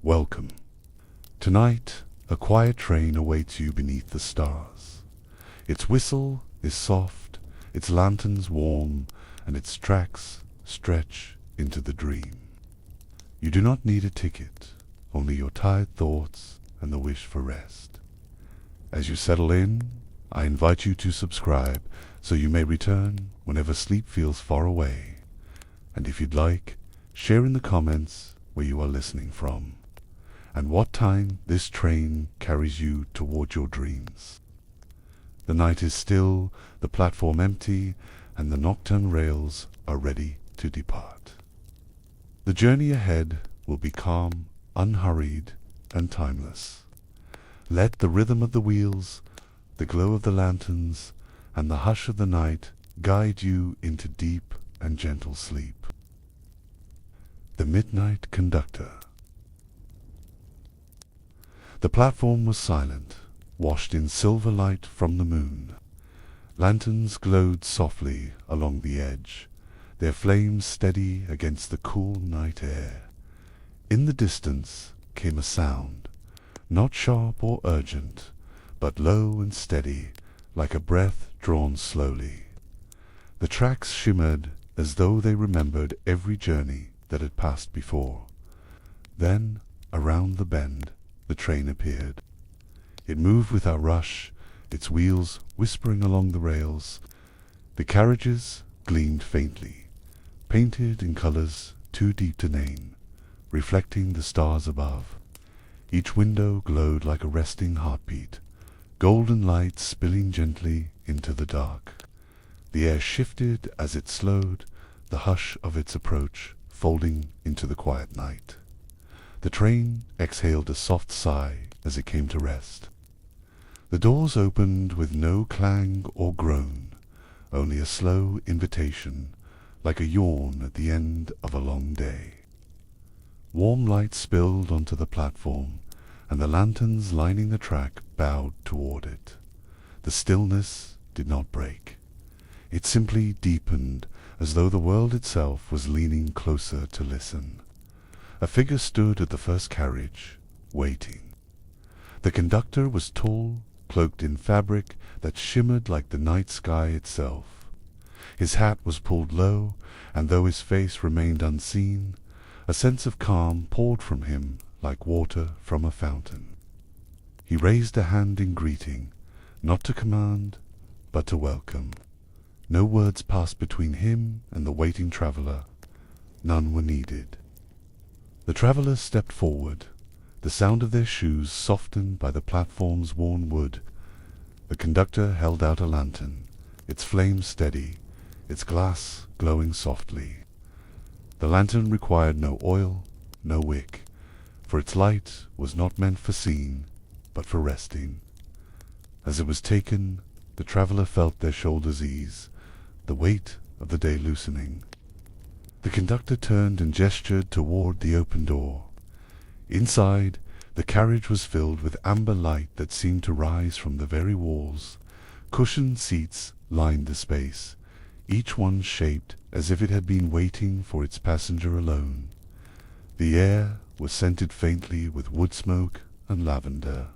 welcome. Tonight, a quiet train awaits you beneath the stars. Its whistle is soft, its lanterns warm, and its tracks stretch into the dream. You do not need a ticket, only your tired thoughts and the wish for rest. As you settle in, I invite you to subscribe so you may return whenever sleep feels far away. And if you'd like, share in the comments where you are listening from, and what time this train carries you toward your dreams. The night is still, the platform empty, and the nocturne rails are ready to depart. The journey ahead will be calm, unhurried, and timeless. Let the rhythm of the wheels, the glow of the lanterns, and the hush of the night guide you into deep and gentle sleep. The Midnight Conductor. The platform was silent, washed in silver light from the moon. Lanterns glowed softly along the edge, their flames steady against the cool night air. In the distance came a sound, not sharp or urgent, but low and steady, like a breath drawn slowly. The tracks shimmered as though they remembered every journey that had passed before. Then, around the bend, the train appeared. It moved without rush, its wheels whispering along the rails. The carriages gleamed faintly, painted in colors too deep to name, reflecting the stars above. Each window glowed like a resting heartbeat, golden light spilling gently into the dark. The air shifted as it slowed, the hush of its approach folding into the quiet night. The train exhaled a soft sigh as it came to rest. The doors opened with no clang or groan, only a slow invitation, like a yawn at the end of a long day. Warm light spilled onto the platform, and the lanterns lining the track bowed toward it. The stillness did not break. It simply deepened, as though the world itself was leaning closer to listen. A figure stood at the first carriage, waiting. The conductor was tall, cloaked in fabric that shimmered like the night sky itself. His hat was pulled low, and though his face remained unseen, a sense of calm poured from him like water from a fountain. He raised a hand in greeting, not to command, but to welcome. No words passed between him and the waiting traveller. None were needed. The travellers stepped forward, the sound of their shoes softened by the platform's worn wood. The conductor held out a lantern, its flame steady, its glass glowing softly. The lantern required no oil, no wick, for its light was not meant for seeing, but for resting. As it was taken, the traveller felt their shoulders ease, the weight of the day loosening. The conductor turned and gestured toward the open door. Inside, the carriage was filled with amber light that seemed to rise from the very walls. Cushioned seats lined the space, each one shaped as if it had been waiting for its passenger alone. The air was scented faintly with wood smoke and lavender.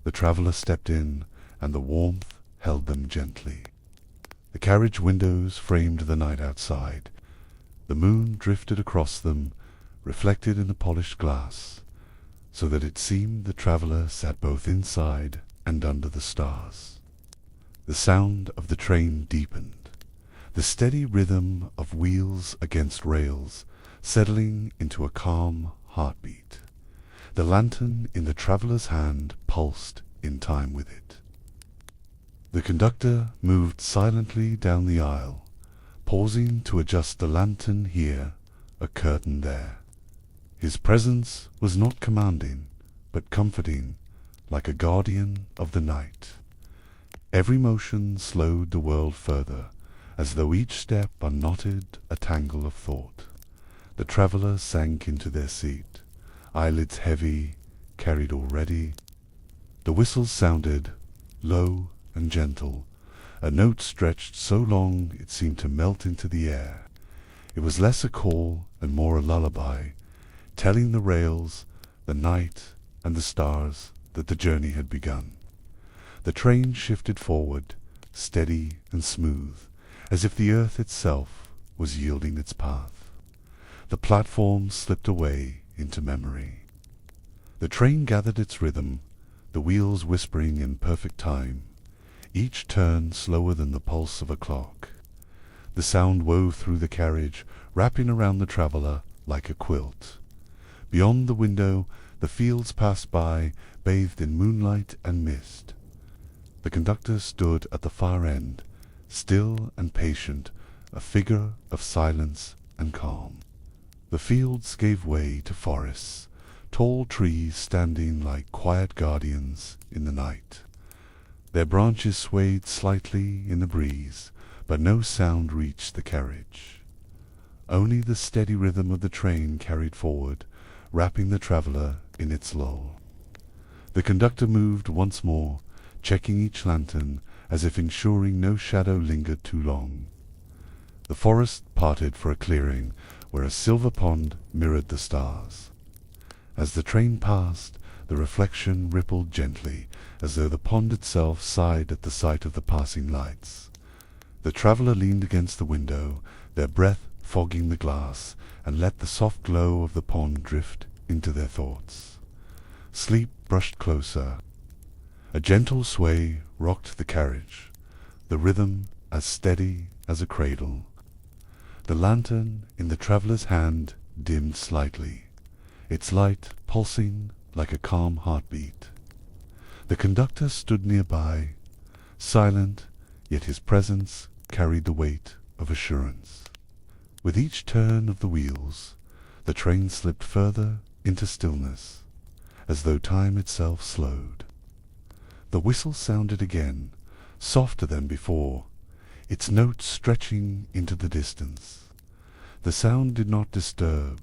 The traveller stepped in, and the warmth held them gently. The carriage windows framed the night outside. The moon drifted across them, reflected in the polished glass, so that it seemed the traveller sat both inside and under the stars. The sound of the train deepened, the steady rhythm of wheels against rails, settling into a calm heartbeat. The lantern in the traveller's hand pulsed in time with it. The conductor moved silently down the aisle, pausing to adjust the lantern here, a curtain there. His presence was not commanding, but comforting, like a guardian of the night. Every motion slowed the world further, as though each step unknotted a tangle of thought. The traveller sank into their seat, eyelids heavy, carried already. The whistles sounded, low and gentle, a note stretched so long it seemed to melt into the air. It was less a call and more a lullaby, telling the rails, the night, and the stars that the journey had begun. The train shifted forward, steady and smooth, as if the earth itself was yielding its path. The platform slipped away into memory. The train gathered its rhythm, the wheels whispering in perfect time, each turn slower than the pulse of a clock. The sound wove through the carriage, wrapping around the traveller like a quilt. Beyond the window, the fields passed by, bathed in moonlight and mist. The conductor stood at the far end, still and patient, a figure of silence and calm. The fields gave way to forests, tall trees standing like quiet guardians in the night. Their branches swayed slightly in the breeze, but no sound reached the carriage. Only the steady rhythm of the train carried forward, wrapping the traveller in its lull. The conductor moved once more, checking each lantern, as if ensuring no shadow lingered too long. The forest parted for a clearing, where a silver pond mirrored the stars. As the train passed, the reflection rippled gently, as though the pond itself sighed at the sight of the passing lights. The traveller leaned against the window, their breath fogging the glass, and let the soft glow of the pond drift into their thoughts. Sleep brushed closer. A gentle sway rocked the carriage, the rhythm as steady as a cradle. The lantern in the traveller's hand dimmed slightly, its light pulsing like a calm heartbeat. The conductor stood nearby, silent, yet his presence carried the weight of assurance. With each turn of the wheels, the train slipped further into stillness, as though time itself slowed. The whistle sounded again, softer than before, its notes stretching into the distance. The sound did not disturb,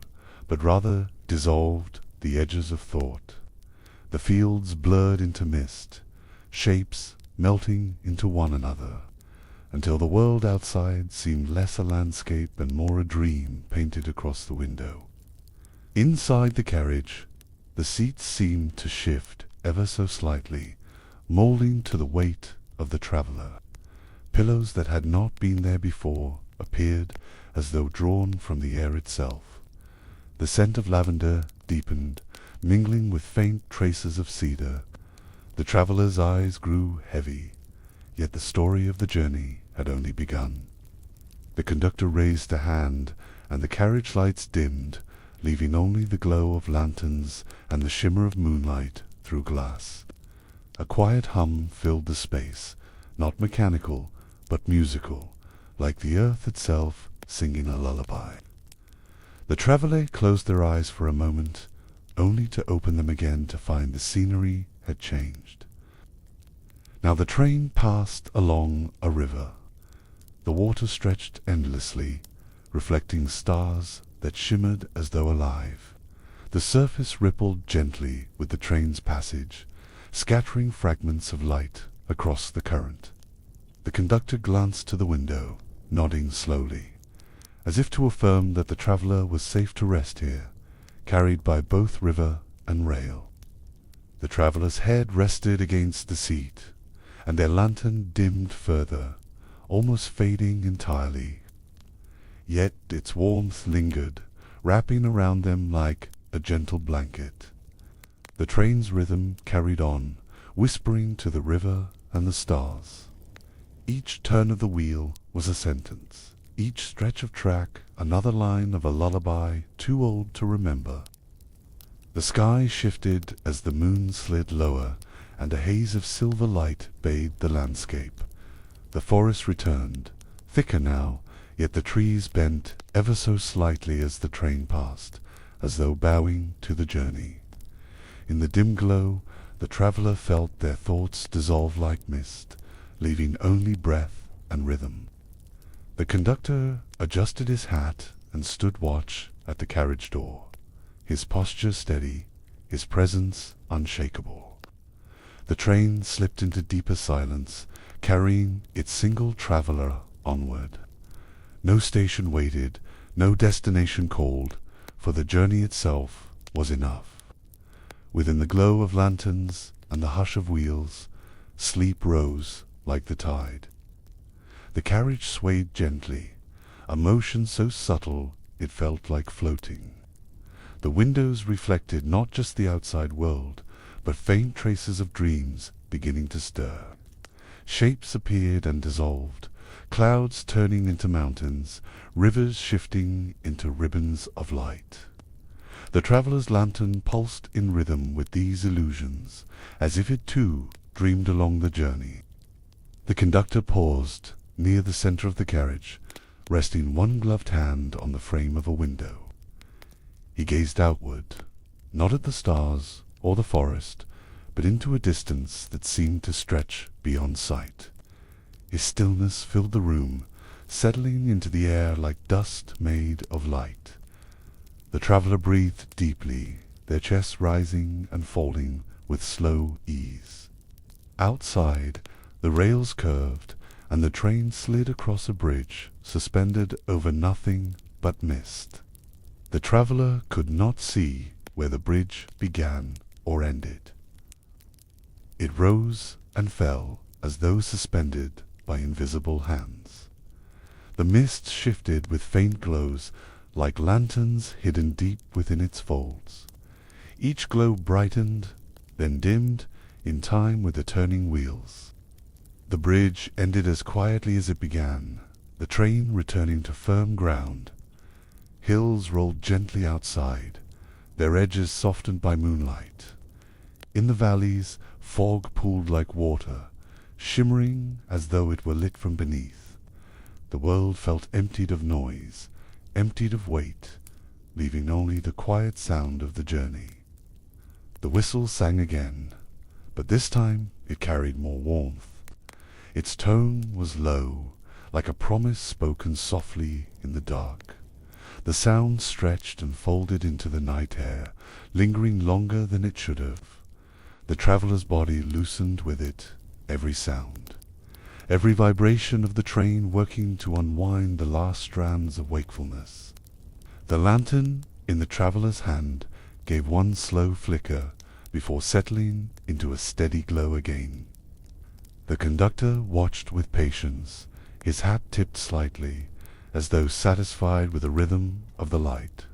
but rather dissolved the edges of thought. The fields blurred into mist, shapes melting into one another, until the world outside seemed less a landscape and more a dream painted across the window. Inside the carriage, the seats seemed to shift ever so slightly, moulding to the weight of the traveller. Pillows that had not been there before appeared as though drawn from the air itself. The scent of lavender deepened, mingling with faint traces of cedar. The traveller's eyes grew heavy, yet the story of the journey had only begun. The conductor raised a hand, and the carriage lights dimmed, leaving only the glow of lanterns and the shimmer of moonlight through glass. A quiet hum filled the space, not mechanical, but musical, like the earth itself singing a lullaby. The traveller closed their eyes for a moment, only to open them again to find the scenery had changed. Now the train passed along a river. The water stretched endlessly, reflecting stars that shimmered as though alive. The surface rippled gently with the train's passage, scattering fragments of light across the current. The conductor glanced to the window, nodding slowly, as if to affirm that the traveller was safe to rest here, carried by both river and rail. The traveller's head rested against the seat, and their lantern dimmed further, almost fading entirely. Yet its warmth lingered, wrapping around them like a gentle blanket. The train's rhythm carried on, whispering to the river and the stars. Each turn of the wheel was a sentence, each stretch of track another line of a lullaby too old to remember. The sky shifted as the moon slid lower, and a haze of silver light bathed the landscape. The forest returned, thicker now, yet the trees bent ever so slightly as the train passed, as though bowing to the journey. In the dim glow, the traveller felt their thoughts dissolve like mist, leaving only breath and rhythm. The conductor adjusted his hat and stood watch at the carriage door, his posture steady, his presence unshakable. The train slipped into deeper silence, carrying its single traveller onward. No station waited, no destination called, for the journey itself was enough. Within the glow of lanterns and the hush of wheels, sleep rose like the tide. The carriage swayed gently, a motion so subtle it felt like floating. The windows reflected not just the outside world, but faint traces of dreams beginning to stir. Shapes appeared and dissolved, clouds turning into mountains, rivers shifting into ribbons of light. The traveller's lantern pulsed in rhythm with these illusions, as if it too dreamed along the journey. The conductor paused near the center of the carriage, resting one gloved hand on the frame of a window. He gazed outward, not at the stars or the forest, but into a distance that seemed to stretch beyond sight. His stillness filled the room, settling into the air like dust made of light. The traveller breathed deeply, their chests rising and falling with slow ease. Outside, the rails curved, and the train slid across a bridge suspended over nothing but mist. The traveller could not see where the bridge began or ended. It rose and fell as though suspended by invisible hands. The mist shifted with faint glows, like lanterns hidden deep within its folds. Each glow brightened, then dimmed, in time with the turning wheels. The bridge ended as quietly as it began, the train returning to firm ground. Hills rolled gently outside, their edges softened by moonlight. In the valleys, fog pooled like water, shimmering as though it were lit from beneath. The world felt emptied of noise, emptied of weight, leaving only the quiet sound of the journey. The whistle sang again, but this time it carried more warmth. Its tone was low, like a promise spoken softly in the dark. The sound stretched and folded into the night air, lingering longer than it should have. The traveller's body loosened with it, every sound, every vibration of the train working to unwind the last strands of wakefulness. The lantern in the traveller's hand gave one slow flicker before settling into a steady glow again. The conductor watched with patience, his hat tipped slightly, as though satisfied with the rhythm of the light.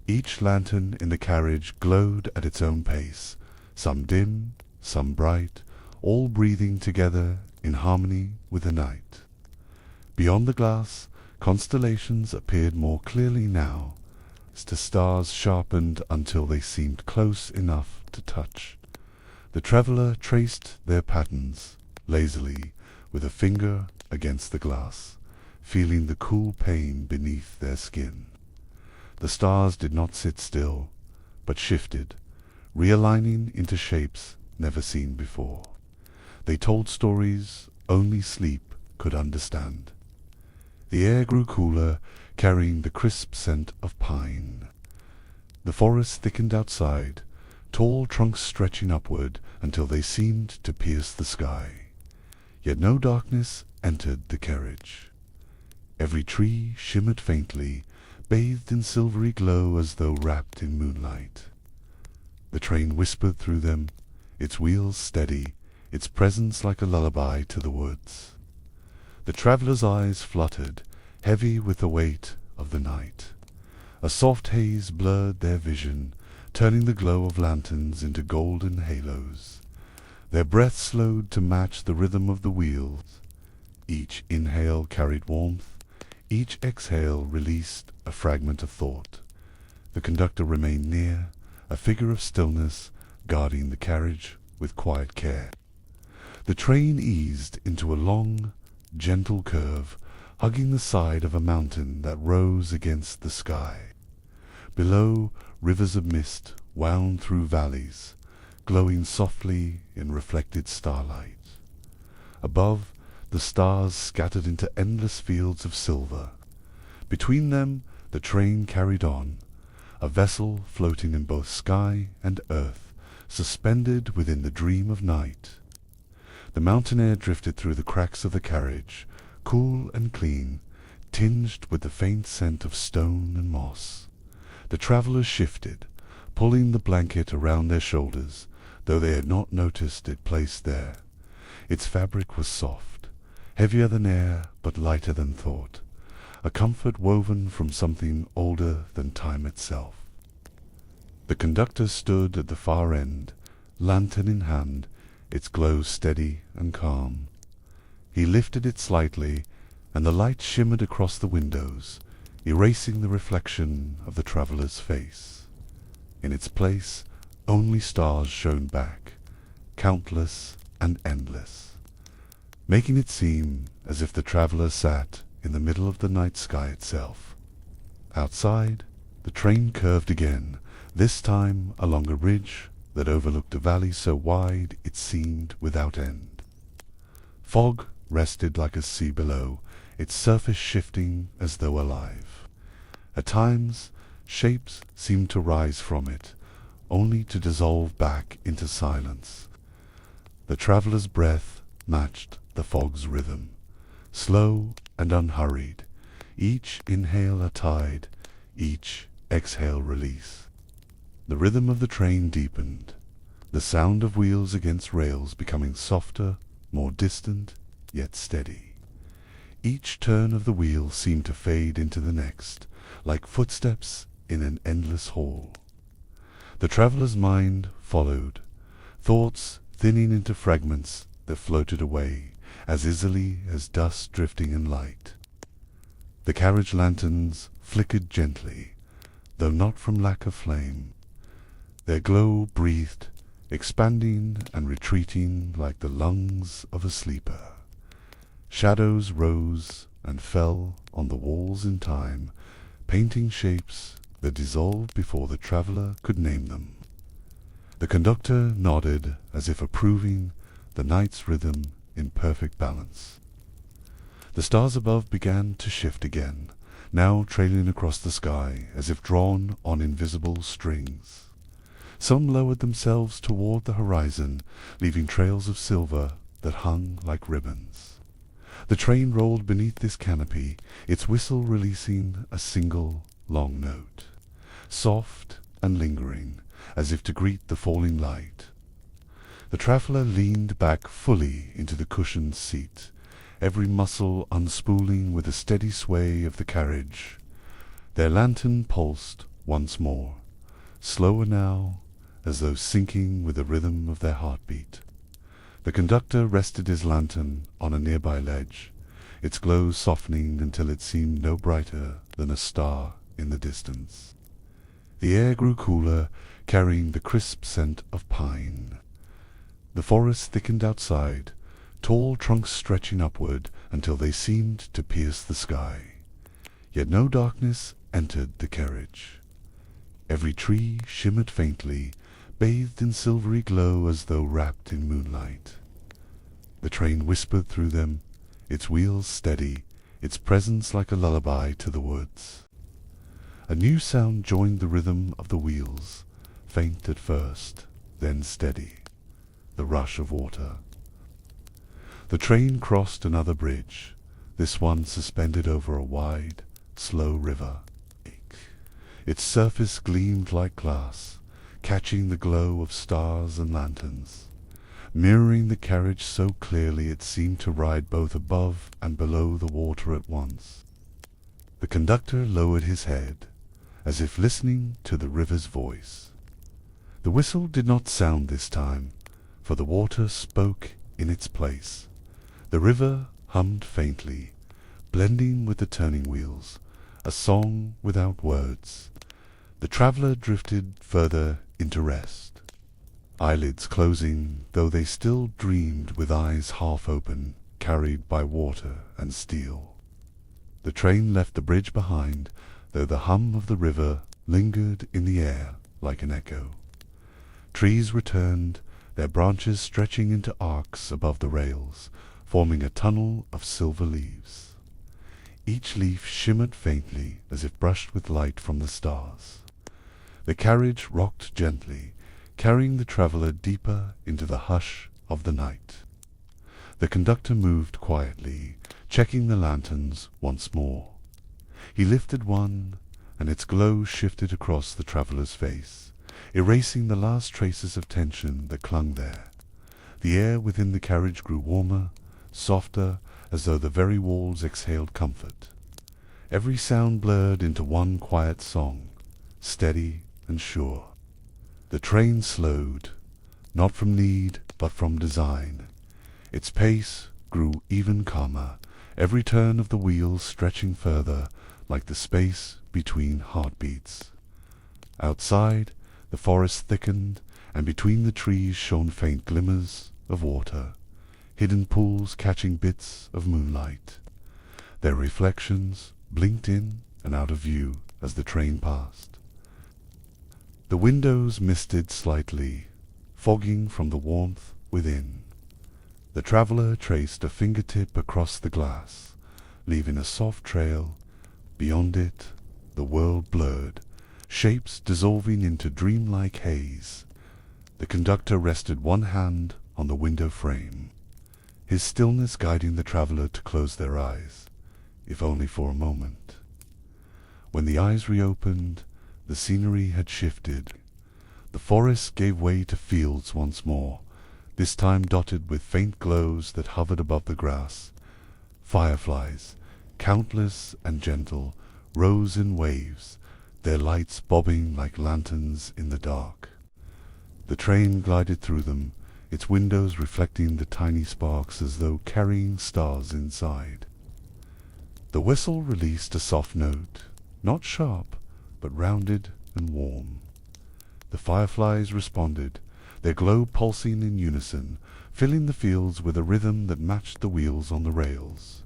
Each lantern in the carriage glowed at its own pace, some dim, some bright, all breathing together in harmony with the night. Beyond the glass, constellations appeared more clearly now, as the stars sharpened until they seemed close enough to touch. The traveller traced their patterns lazily with a finger against the glass, feeling the cool pain beneath their skin. The stars did not sit still, but shifted, realigning into shapes never seen before. They told stories only sleep could understand. The air grew cooler, carrying the crisp scent of pine. The forest thickened outside, tall trunks stretching upward until they seemed to pierce the sky. Yet no darkness entered the carriage. Every tree shimmered faintly, bathed in silvery glow as though wrapped in moonlight. The train whispered through them, its wheels steady, its presence like a lullaby to the woods. The traveller's eyes fluttered, heavy with the weight of the night. A soft haze blurred their vision, turning the glow of lanterns into golden halos. Their breath slowed to match the rhythm of the wheels. Each inhale carried warmth, each exhale released a fragment of thought. The conductor remained near, a figure of stillness, guarding the carriage with quiet care. The train eased into a long, gentle curve, hugging the side of a mountain that rose against the sky. Below, rivers of mist wound through valleys, glowing softly in reflected starlight. Above, the stars scattered into endless fields of silver. Between them, the train carried on, a vessel floating in both sky and earth, suspended within the dream of night. The mountain air drifted through the cracks of the carriage, cool and clean, tinged with the faint scent of stone and moss. The travellers shifted, pulling the blanket around their shoulders, though they had not noticed it placed there. Its fabric was soft, heavier than air, but lighter than thought, a comfort woven from something older than time itself. The conductor stood at the far end, lantern in hand, its glow steady and calm. He lifted it slightly, and the light shimmered across the windows, erasing the reflection of the traveller's face. In its place, only stars shone back, countless and endless, making it seem as if the traveller sat in the middle of the night sky itself. Outside, the train curved again, this time along a ridge that overlooked a valley so wide it seemed without end. Fog rested like a sea below, its surface shifting as though alive. At times, shapes seemed to rise from it, only to dissolve back into silence. The traveller's breath matched the fog's rhythm, slow and unhurried, each inhale a tide, each exhale release. The rhythm of the train deepened, the sound of wheels against rails becoming softer, more distant, yet steady. Each turn of the wheel seemed to fade into the next, like footsteps in an endless hall. The traveller's mind followed, thoughts thinning into fragments that floated away as easily as dust drifting in light. The carriage lanterns flickered gently, though not from lack of flame. Their glow breathed, expanding and retreating like the lungs of a sleeper. Shadows rose and fell on the walls in time, painting shapes that dissolved before the traveller could name them. The conductor nodded as if approving the night's rhythm in perfect balance. The stars above began to shift again, now trailing across the sky as if drawn on invisible strings. Some lowered themselves toward the horizon, leaving trails of silver that hung like ribbons. The train rolled beneath this canopy, its whistle releasing a single long note, soft and lingering, as if to greet the falling light. The traveller leaned back fully into the cushioned seat, every muscle unspooling with the steady sway of the carriage. Their lantern pulsed once more, slower now, as though syncing with the rhythm of their heartbeat. The conductor rested his lantern on a nearby ledge, its glow softening until it seemed no brighter than a star in the distance. The air grew cooler, carrying the crisp scent of pine. The forest thickened outside, tall trunks stretching upward until they seemed to pierce the sky. Yet no darkness entered the carriage. Every tree shimmered faintly, bathed in silvery glow as though wrapped in moonlight. The train whispered through them, its wheels steady, its presence like a lullaby to the woods. A new sound joined the rhythm of the wheels, faint at first, then steady, the rush of water. The train crossed another bridge, this one suspended over a wide, slow river. Its surface gleamed like glass, catching the glow of stars and lanterns, mirroring the carriage so clearly it seemed to ride both above and below the water at once. The conductor lowered his head, as if listening to the river's voice. The whistle did not sound this time, for the water spoke in its place. The river hummed faintly, blending with the turning wheels, a song without words. The traveller drifted further into rest, eyelids closing, though they still dreamed with eyes half open, carried by water and steel. The train left the bridge behind, though the hum of the river lingered in the air like an echo. Trees returned, their branches stretching into arcs above the rails, forming a tunnel of silver leaves. Each leaf shimmered faintly as if brushed with light from the stars. The carriage rocked gently, carrying the traveller deeper into the hush of the night. The conductor moved quietly, checking the lanterns once more. He lifted one, and its glow shifted across the traveller's face, erasing the last traces of tension that clung there. The air within the carriage grew warmer, softer, as though the very walls exhaled comfort. Every sound blurred into one quiet song, steady and sure. The train slowed, not from need, but from design. Its pace grew even calmer, every turn of the wheels stretching further, like the space between heartbeats. Outside, the forest thickened, and between the trees shone faint glimmers of water, hidden pools catching bits of moonlight. Their reflections blinked in and out of view as the train passed. The windows misted slightly, fogging from the warmth within. The traveller traced a fingertip across the glass, leaving a soft trail. Beyond it, the world blurred, shapes dissolving into dreamlike haze. The conductor rested one hand on the window frame, his stillness guiding the traveller to close their eyes, if only for a moment. When the eyes reopened, the scenery had shifted. The forest gave way to fields once more, this time dotted with faint glows that hovered above the grass. Fireflies, countless and gentle, rose in waves, their lights bobbing like lanterns in the dark. The train glided through them, its windows reflecting the tiny sparks as though carrying stars inside. The whistle released a soft note, not sharp, but rounded and warm. The fireflies responded, their glow pulsing in unison, filling the fields with a rhythm that matched the wheels on the rails.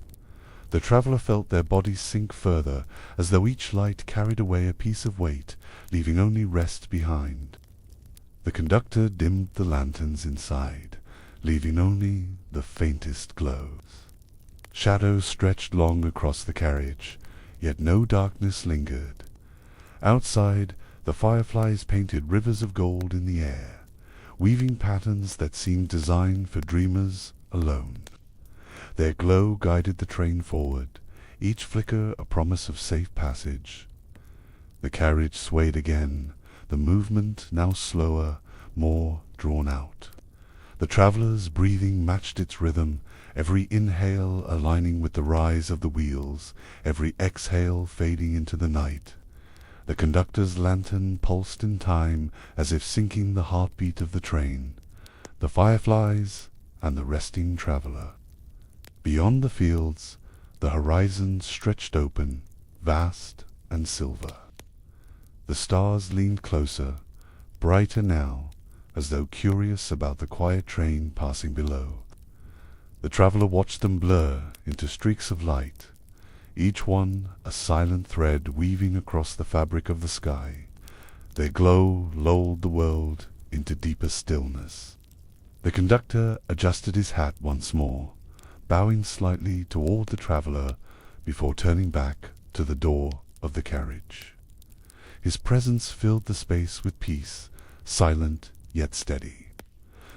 The traveller felt their bodies sink further, as though each light carried away a piece of weight, leaving only rest behind. The conductor dimmed the lanterns inside, leaving only the faintest glows. Shadows stretched long across the carriage, yet no darkness lingered. Outside, the fireflies painted rivers of gold in the air, weaving patterns that seemed designed for dreamers alone. Their glow guided the train forward, each flicker a promise of safe passage. The carriage swayed again, the movement now slower, more drawn out. The traveller's breathing matched its rhythm, every inhale aligning with the rise of the wheels, every exhale fading into the night. The conductor's lantern pulsed in time, as if syncing the heartbeat of the train, the fireflies, and the resting traveller. Beyond the fields, the horizon stretched open, vast and silver. The stars leaned closer, brighter now, as though curious about the quiet train passing below. The traveller watched them blur into streaks of light, each one a silent thread weaving across the fabric of the sky. Their glow lulled the world into deeper stillness. The conductor adjusted his hat once more, bowing slightly toward the traveller before turning back to the door of the carriage. His presence filled the space with peace, silent yet steady.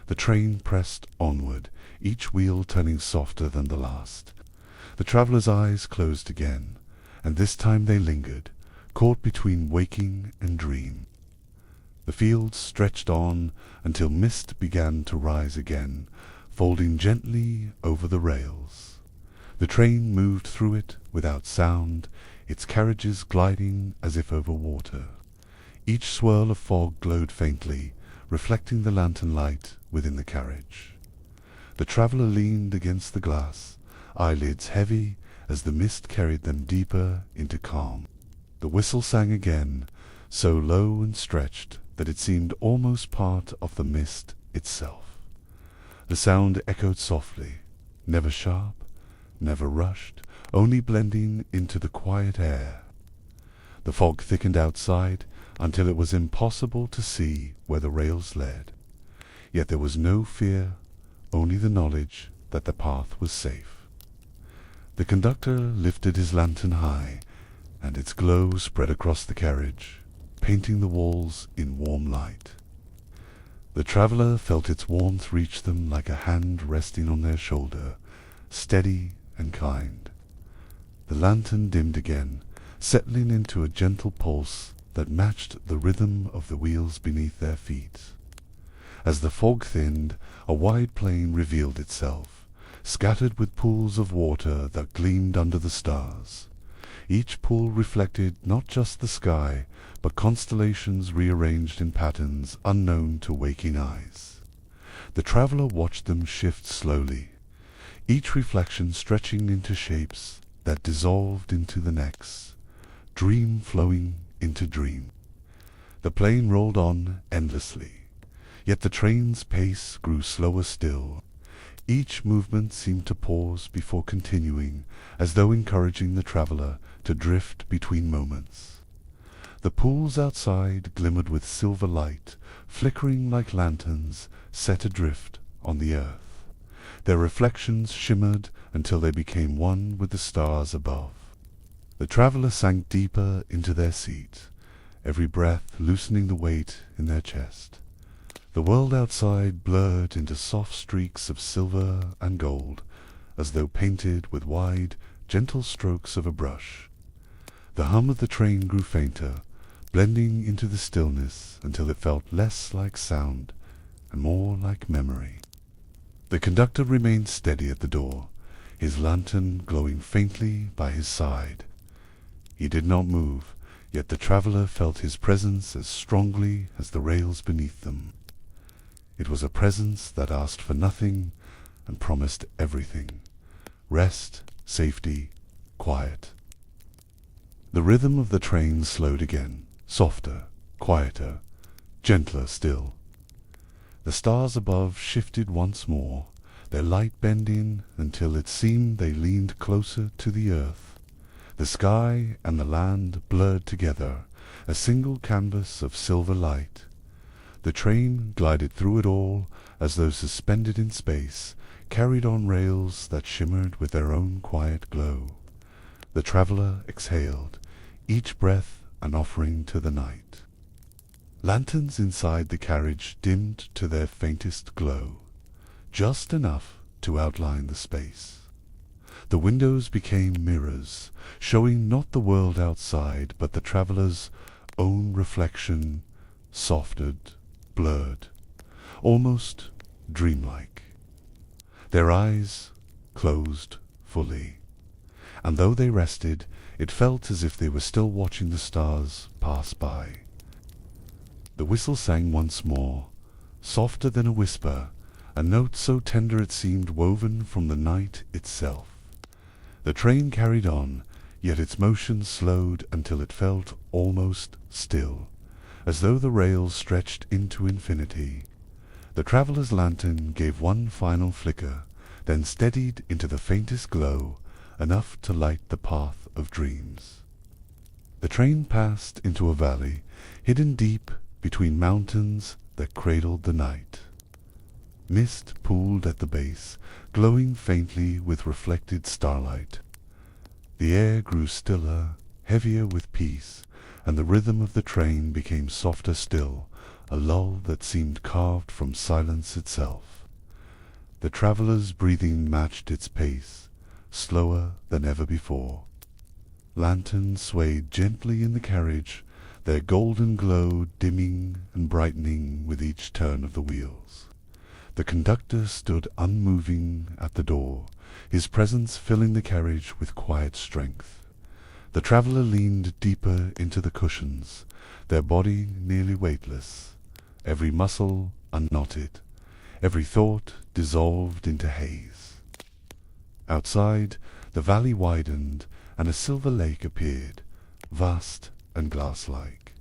The train pressed onward, each wheel turning softer than the last. The traveller's eyes closed again, and this time they lingered, caught between waking and dream. The fields stretched on until mist began to rise again, folding gently over the rails. The train moved through it without sound, its carriages gliding as if over water. Each swirl of fog glowed faintly, reflecting the lantern light within the carriage. The traveller leaned against the glass, eyelids heavy as the mist carried them deeper into calm. The whistle sang again, so low and stretched that it seemed almost part of the mist itself. The sound echoed softly, never sharp, never rushed, only blending into the quiet air. The fog thickened outside until it was impossible to see where the rails led. Yet there was no fear, only the knowledge that the path was safe. The conductor lifted his lantern high, and its glow spread across the carriage, painting the walls in warm light. The traveller felt its warmth reach them like a hand resting on their shoulder, steady and kind. The lantern dimmed again, settling into a gentle pulse that matched the rhythm of the wheels beneath their feet. As the fog thinned, a wide plain revealed itself, scattered with pools of water that gleamed under the stars. Each pool reflected not just the sky, but constellations rearranged in patterns unknown to waking eyes. The traveler watched them shift slowly, each reflection stretching into shapes that dissolved into the next, dream flowing into dream. The plane rolled on endlessly, yet the train's pace grew slower still. Each movement seemed to pause before continuing, as though encouraging the traveler to drift between moments. The pools outside glimmered with silver light, flickering like lanterns set adrift on the earth. Their reflections shimmered until they became one with the stars above. The traveler sank deeper into their seat, every breath loosening the weight in their chest. The world outside blurred into soft streaks of silver and gold, as though painted with wide, gentle strokes of a brush. The hum of the train grew fainter, blending into the stillness until it felt less like sound and more like memory. The conductor remained steady at the door, his lantern glowing faintly by his side. He did not move, yet the traveler felt his presence as strongly as the rails beneath them. It was a presence that asked for nothing and promised everything: rest, safety, quiet. The rhythm of the train slowed again, softer, quieter, gentler still. The stars above shifted once more, their light bending until it seemed they leaned closer to the earth. The sky and the land blurred together, a single canvas of silver light. The train glided through it all as though suspended in space, carried on rails that shimmered with their own quiet glow. The traveler exhaled, each breath an offering to the night. Lanterns inside the carriage dimmed to their faintest glow, just enough to outline the space. The windows became mirrors, showing not the world outside, but the traveler's own reflection, softened, blurred, almost dreamlike. Their eyes closed fully, and though they rested, it felt as if they were still watching the stars pass by. The whistle sang once more, softer than a whisper, a note so tender it seemed woven from the night itself. The train carried on, yet its motion slowed until it felt almost still, as though the rails stretched into infinity. The traveller's lantern gave one final flicker, then steadied into the faintest glow, enough to light the path of dreams. The train passed into a valley, hidden deep between mountains that cradled the night. Mist pooled at the base, glowing faintly with reflected starlight. The air grew stiller, heavier with peace, and the rhythm of the train became softer still, a lull that seemed carved from silence itself. The traveller's breathing matched its pace, slower than ever before. Lanterns swayed gently in the carriage, their golden glow dimming and brightening with each turn of the wheels. The conductor stood unmoving at the door, his presence filling the carriage with quiet strength. The traveller leaned deeper into the cushions, their body nearly weightless, every muscle unknotted, every thought dissolved into haze. Outside, the valley widened, and a silver lake appeared, vast and glass-like.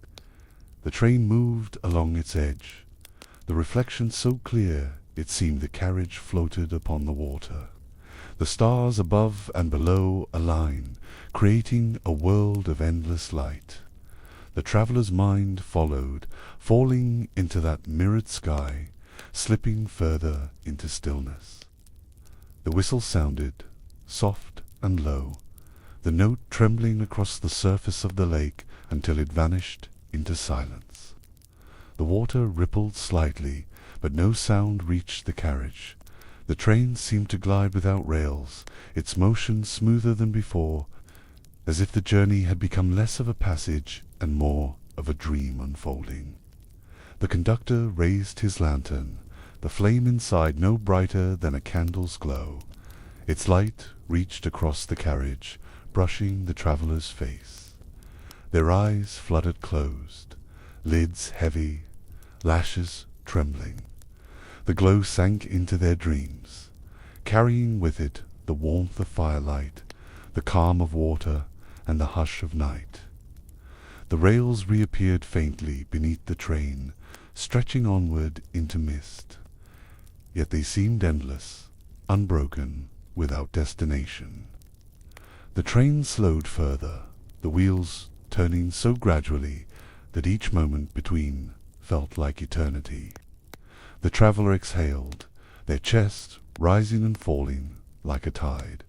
The train moved along its edge, the reflection so clear it seemed the carriage floated upon the water. The stars above and below aligned, creating a world of endless light. The traveller's mind followed, falling into that mirrored sky, slipping further into stillness. The whistle sounded, soft and low, the note trembling across the surface of the lake until it vanished into silence. The water rippled slightly, but no sound reached the carriage. The train seemed to glide without rails, its motion smoother than before, as if the journey had become less of a passage and more of a dream unfolding. The conductor raised his lantern, the flame inside no brighter than a candle's glow. Its light reached across the carriage, brushing the traveller's face. Their eyes fluttered closed, lids heavy, lashes trembling. The glow sank into their dreams, carrying with it the warmth of firelight, the calm of water, and the hush of night. The rails reappeared faintly beneath the train, stretching onward into mist. Yet they seemed endless, unbroken, without destination. The train slowed further, the wheels turning so gradually that each moment between felt like eternity. The traveller exhaled, their chest rising and falling like a tide,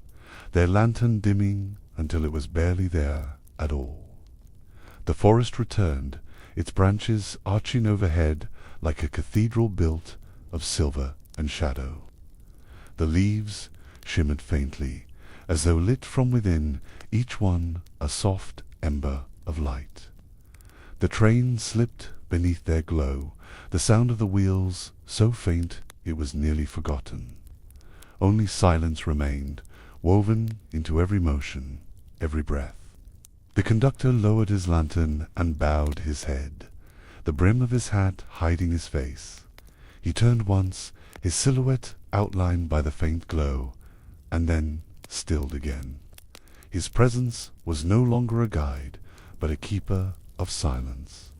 their lantern dimming until it was barely there at all. The forest returned, its branches arching overhead like a cathedral built of silver and shadow. The leaves shimmered faintly, as though lit from within, each one a soft ember of light. The train slipped beneath their glow, the sound of the wheels so faint it was nearly forgotten. Only silence remained, woven into every motion, every breath. The conductor lowered his lantern and bowed his head, the brim of his hat hiding his face. He turned once, his silhouette outlined by the faint glow, and then stilled again. His presence was no longer a guide, but a keeper of silence.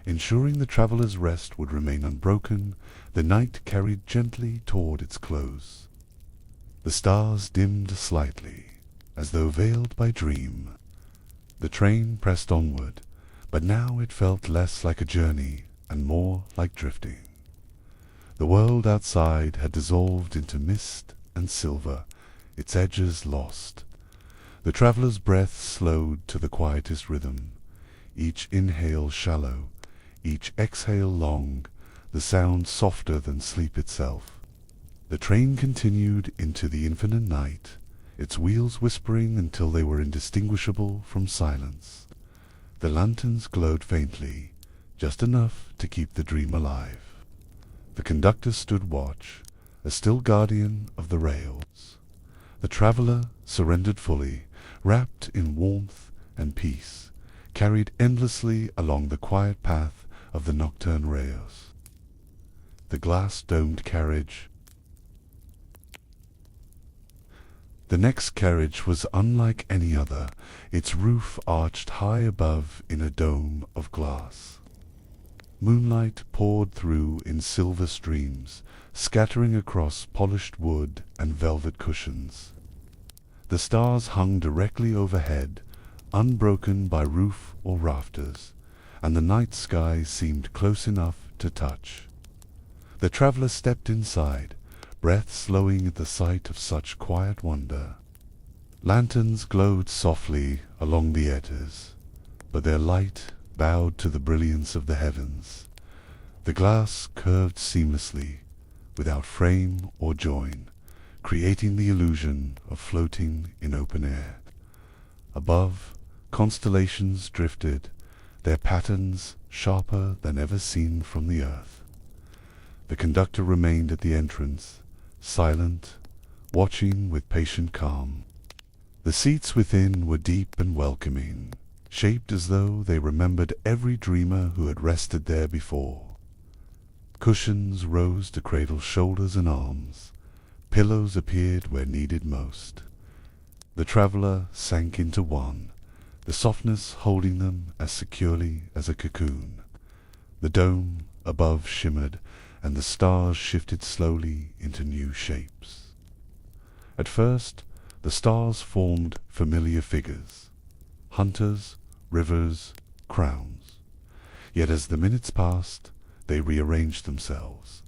Ensuring the traveller's rest would remain unbroken, the night carried gently toward its close. The stars dimmed slightly, as though veiled by dream. The train pressed onward, but now it felt less like a journey and more like drifting. The world outside had dissolved into mist and silver, its edges lost. The traveller's breath slowed to the quietest rhythm, each inhale shallow, each exhale long, the sound softer than sleep itself. The train continued into the infinite night, its wheels whispering until they were indistinguishable from silence. The lanterns glowed faintly, just enough to keep the dream alive. The conductor stood watch, a still guardian of the rails. The traveller surrendered fully, wrapped in warmth and peace, carried endlessly along the quiet path of the nocturne rails. The glass-domed carriage. The next carriage was unlike any other, its roof arched high above in a dome of glass. Moonlight poured through in silver streams, scattering across polished wood and velvet cushions. The stars hung directly overhead, unbroken by roof or rafters, and the night sky seemed close enough to touch. The traveller stepped inside, breath slowing at the sight of such quiet wonder. Lanterns glowed softly along the edges, but their light bowed to the brilliance of the heavens. The glass curved seamlessly, without frame or join, creating the illusion of floating in open air. Above, constellations drifted, their patterns sharper than ever seen from the earth. The conductor remained at the entrance, silent, watching with patient calm. The seats within were deep and welcoming, shaped as though they remembered every dreamer who had rested there before. Cushions rose to cradle shoulders and arms. Pillows appeared where needed most. The traveller sank into one, the softness holding them as securely as a cocoon. The dome above shimmered, and the stars shifted slowly into new shapes. At first, the stars formed familiar figures: hunters, rivers, crowns. Yet as the minutes passed, they rearranged themselves,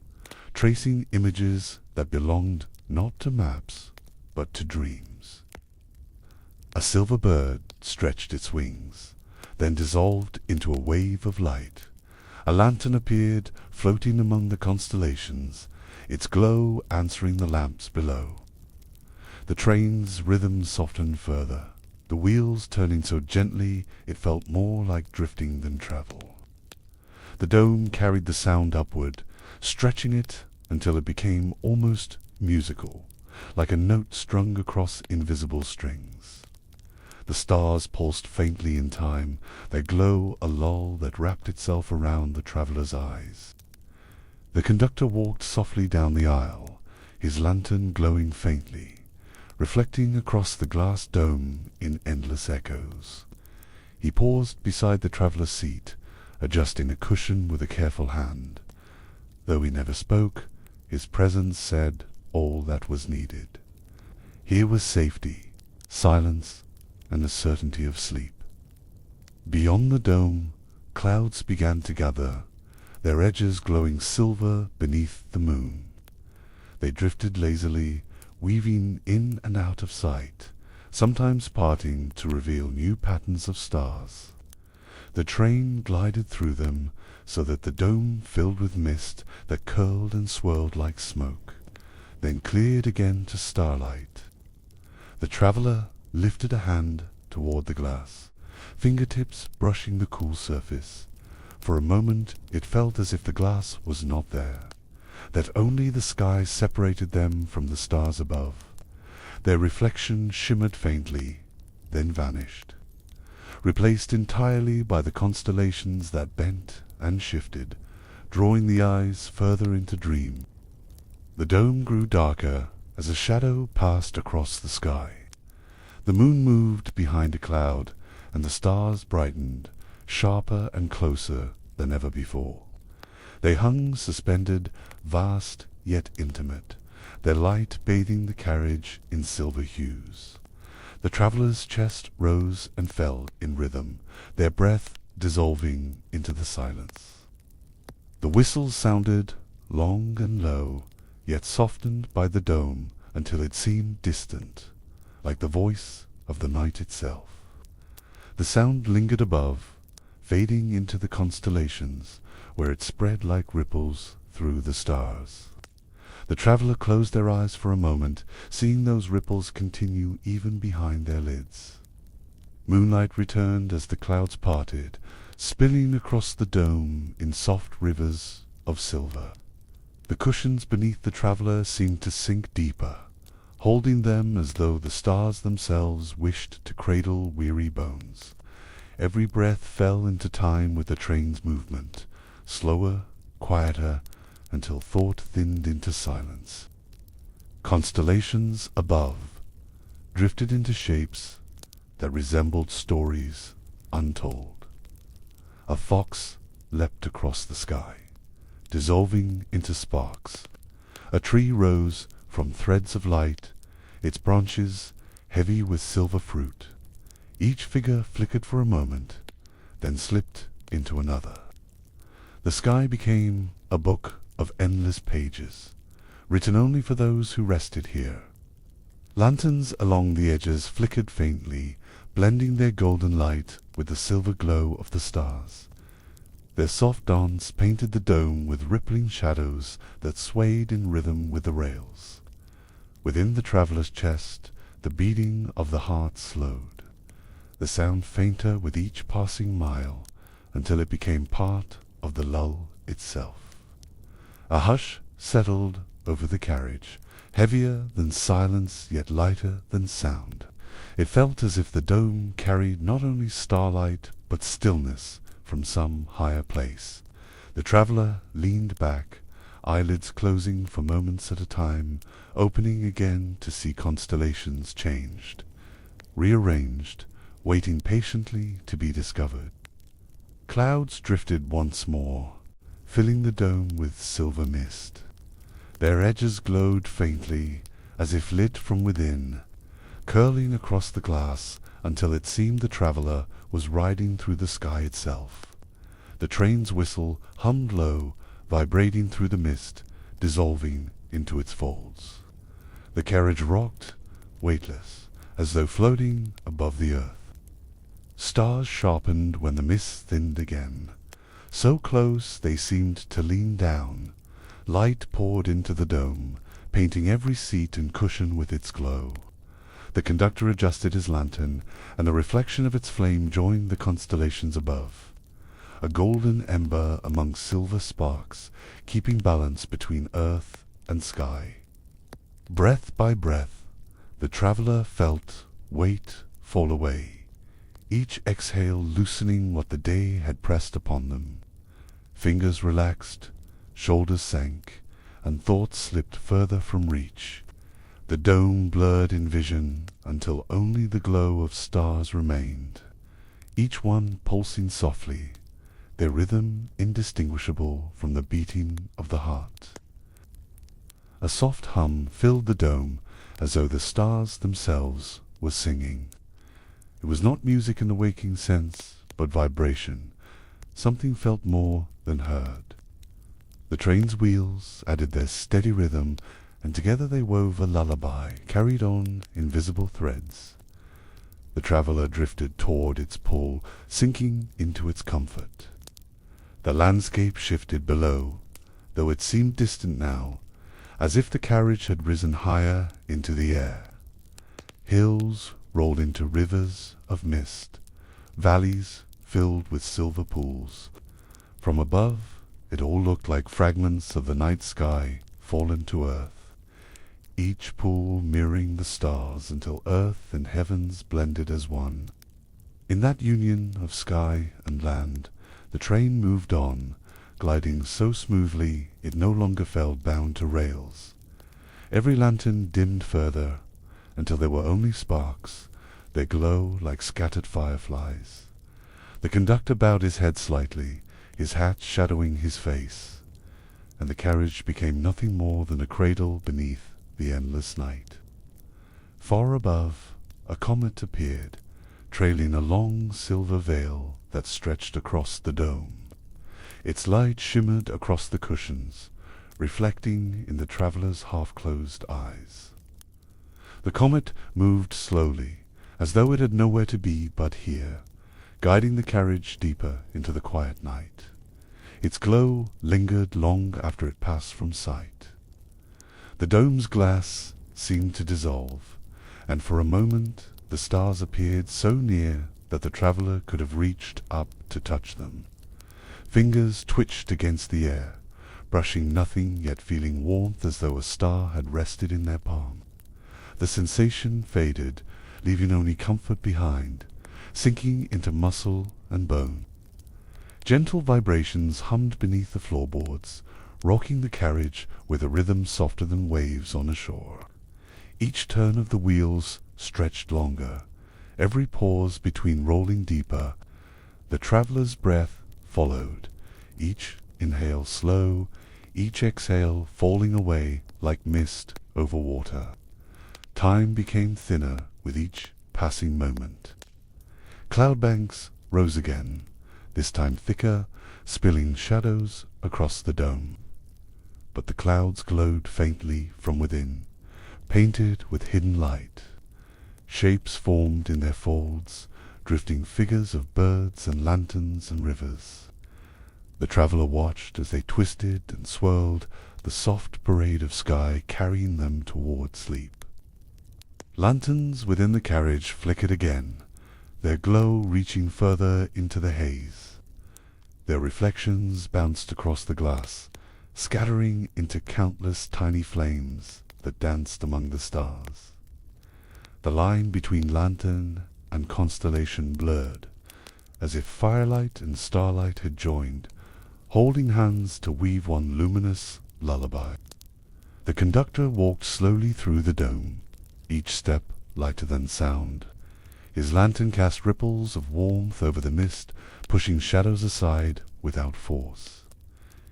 tracing images that belonged not to maps, but to dreams. A silver bird stretched its wings, then dissolved into a wave of light. A lantern appeared, floating among the constellations, its glow answering the lamps below. The train's rhythm softened further, the wheels turning so gently it felt more like drifting than travel. The dome carried the sound upward, stretching it until it became almost musical, like a note strung across invisible strings. The stars pulsed faintly in time, their glow a lull that wrapped itself around the traveller's eyes. The conductor walked softly down the aisle, his lantern glowing faintly, reflecting across the glass dome in endless echoes. He paused beside the traveller's seat, adjusting a cushion with a careful hand. Though he never spoke, his presence said all that was needed. Here was safety, silence, and the certainty of sleep. Beyond the dome, clouds began to gather, their edges glowing silver beneath the moon. They drifted lazily, weaving in and out of sight, sometimes parting to reveal new patterns of stars. The train glided through them, so that the dome filled with mist that curled and swirled like smoke, then cleared again to starlight. The traveller lifted a hand toward the glass, fingertips brushing the cool surface. For a moment it felt as if the glass was not there, that only the sky separated them from the stars above. Their reflection shimmered faintly, then vanished, replaced entirely by the constellations that bent and shifted, drawing the eyes further into dream. The dome grew darker as a shadow passed across the sky. The moon moved behind a cloud, and the stars brightened, sharper and closer than ever before. They hung suspended, vast yet intimate, their light bathing the carriage in silver hues. The traveller's chest rose and fell in rhythm, their breath dissolving into the silence. The whistles sounded long and low, yet softened by the dome until it seemed distant, like the voice of the night itself. The sound lingered above, fading into the constellations, where it spread like ripples through the stars. The traveller closed their eyes for a moment, seeing those ripples continue even behind their lids. Moonlight returned as the clouds parted, spilling across the dome in soft rivers of silver. The cushions beneath the traveller seemed to sink deeper, holding them as though the stars themselves wished to cradle weary bones. Every breath fell into time with the train's movement, slower, quieter, until thought thinned into silence. Constellations above drifted into shapes that resembled stories untold. A fox leapt across the sky, dissolving into sparks. A tree rose from threads of light, its branches heavy with silver fruit. Each figure flickered for a moment, then slipped into another. The sky became a book of endless pages, written only for those who rested here. Lanterns along the edges flickered faintly, blending their golden light with the silver glow of the stars. Their soft dance painted the dome with rippling shadows that swayed in rhythm with the rails. Within the traveller's chest, the beating of the heart slowed, the sound fainter with each passing mile, until it became part of the lull itself. A hush settled over the carriage, heavier than silence yet lighter than sound. It felt as if the dome carried not only starlight but stillness from some higher place. The traveller leaned back, eyelids closing for moments at a time, opening again to see constellations changed, rearranged, waiting patiently to be discovered. Clouds drifted once more, filling the dome with silver mist. Their edges glowed faintly, as if lit from within, curling across the glass until it seemed the traveller was riding through the sky itself. The train's whistle hummed low, vibrating through the mist, dissolving into its folds. The carriage rocked, weightless, as though floating above the earth. Stars sharpened when the mist thinned again. So close they seemed to lean down. Light poured into the dome, painting every seat and cushion with its glow. The conductor adjusted his lantern, and the reflection of its flame joined the constellations above, a golden ember among silver sparks, keeping balance between earth and sky. Breath by breath, the traveller felt weight fall away, each exhale loosening what the day had pressed upon them. Fingers relaxed, shoulders sank, and thoughts slipped further from reach. The dome blurred in vision until only the glow of stars remained, each one pulsing softly, their rhythm indistinguishable from the beating of the heart. A soft hum filled the dome as though the stars themselves were singing. It was not music in the waking sense, but vibration, something felt more than heard. The train's wheels added their steady rhythm, and together they wove a lullaby carried on invisible threads. The traveller drifted toward its pull, sinking into its comfort. The landscape shifted below, though it seemed distant now, as if the carriage had risen higher into the air. Hills rolled into rivers of mist, valleys filled with silver pools. From above, it all looked like fragments of the night sky fallen to earth, each pool mirroring the stars until earth and heavens blended as one. In that union of sky and land, the train moved on, gliding so smoothly it no longer felt bound to rails. Every lantern dimmed further, until there were only sparks, their glow like scattered fireflies. The conductor bowed his head slightly, his hat shadowing his face, and the carriage became nothing more than a cradle beneath the endless night. Far above, a comet appeared, trailing a long silver veil that stretched across the dome. Its light shimmered across the cushions, reflecting in the traveller's half-closed eyes. The comet moved slowly, as though it had nowhere to be but here, guiding the carriage deeper into the quiet night. Its glow lingered long after it passed from sight. The dome's glass seemed to dissolve, and for a moment the stars appeared so near that the traveller could have reached up to touch them. Fingers twitched against the air, brushing nothing yet feeling warmth as though a star had rested in their palm. The sensation faded, leaving only comfort behind, sinking into muscle and bone. Gentle vibrations hummed beneath the floorboards, rocking the carriage with a rhythm softer than waves on a shore. Each turn of the wheels stretched longer, every pause between rolling deeper. The traveller's breath followed, each inhale slow, each exhale falling away like mist over water. Time became thinner with each passing moment. Cloud banks rose again, this time thicker, spilling shadows across the dome. But the clouds glowed faintly from within, painted with hidden light. Shapes formed in their folds, drifting figures of birds and lanterns and rivers. The traveller watched as they twisted and swirled, the soft parade of sky carrying them toward sleep. Lanterns within the carriage flickered again, their glow reaching further into the haze. Their reflections bounced across the glass, scattering into countless tiny flames that danced among the stars. The line between lantern and constellation blurred, as if firelight and starlight had joined, holding hands to weave one luminous lullaby. The conductor walked slowly through the dome, each step lighter than sound. His lantern cast ripples of warmth over the mist, pushing shadows aside without force.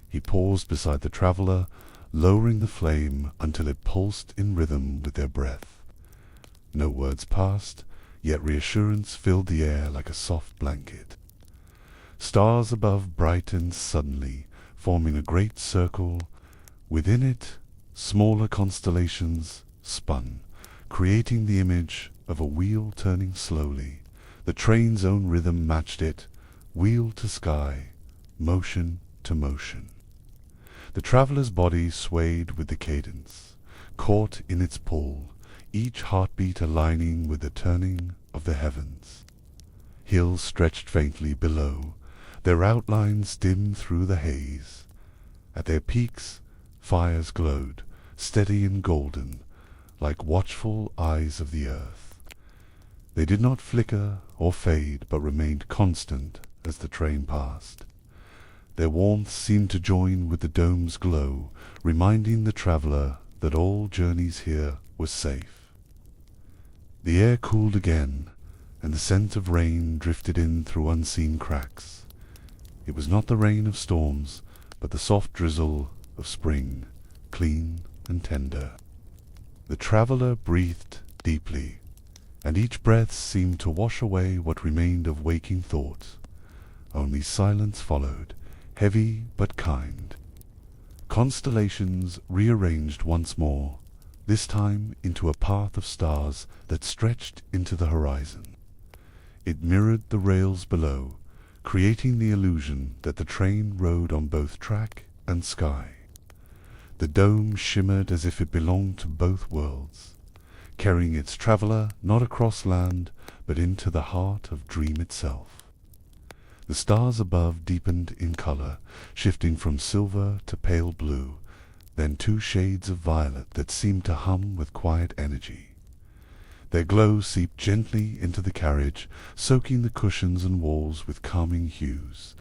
He paused beside the traveller, lowering the flame until it pulsed in rhythm with their breath. No words passed, yet reassurance filled the air like a soft blanket. Stars above brightened suddenly, forming a great circle. Within it, smaller constellations spun, creating the image of a wheel turning slowly. The train's own rhythm matched it, wheel to sky, motion to motion. The traveller's body swayed with the cadence, caught in its pull, each heartbeat aligning with the turning of the heavens. Hills stretched faintly below, their outlines dim through the haze. At their peaks, fires glowed, steady and golden, like watchful eyes of the earth. They did not flicker or fade, but remained constant as the train passed. Their warmth seemed to join with the dome's glow, reminding the traveller that all journeys here were safe. The air cooled again, and the scent of rain drifted in through unseen cracks. It was not the rain of storms, but the soft drizzle of spring, clean and tender. The traveller breathed deeply, and each breath seemed to wash away what remained of waking thought. Only silence followed, heavy but kind. Constellations rearranged once more, this time into a path of stars that stretched into the horizon. It mirrored the rails below, creating the illusion that the train rode on both track and sky. The dome shimmered as if it belonged to both worlds, carrying its traveller not across land, but into the heart of dream itself. The stars above deepened in colour, shifting from silver to pale blue, then two shades of violet that seemed to hum with quiet energy. Their glow seeped gently into the carriage, soaking the cushions and walls with calming hues.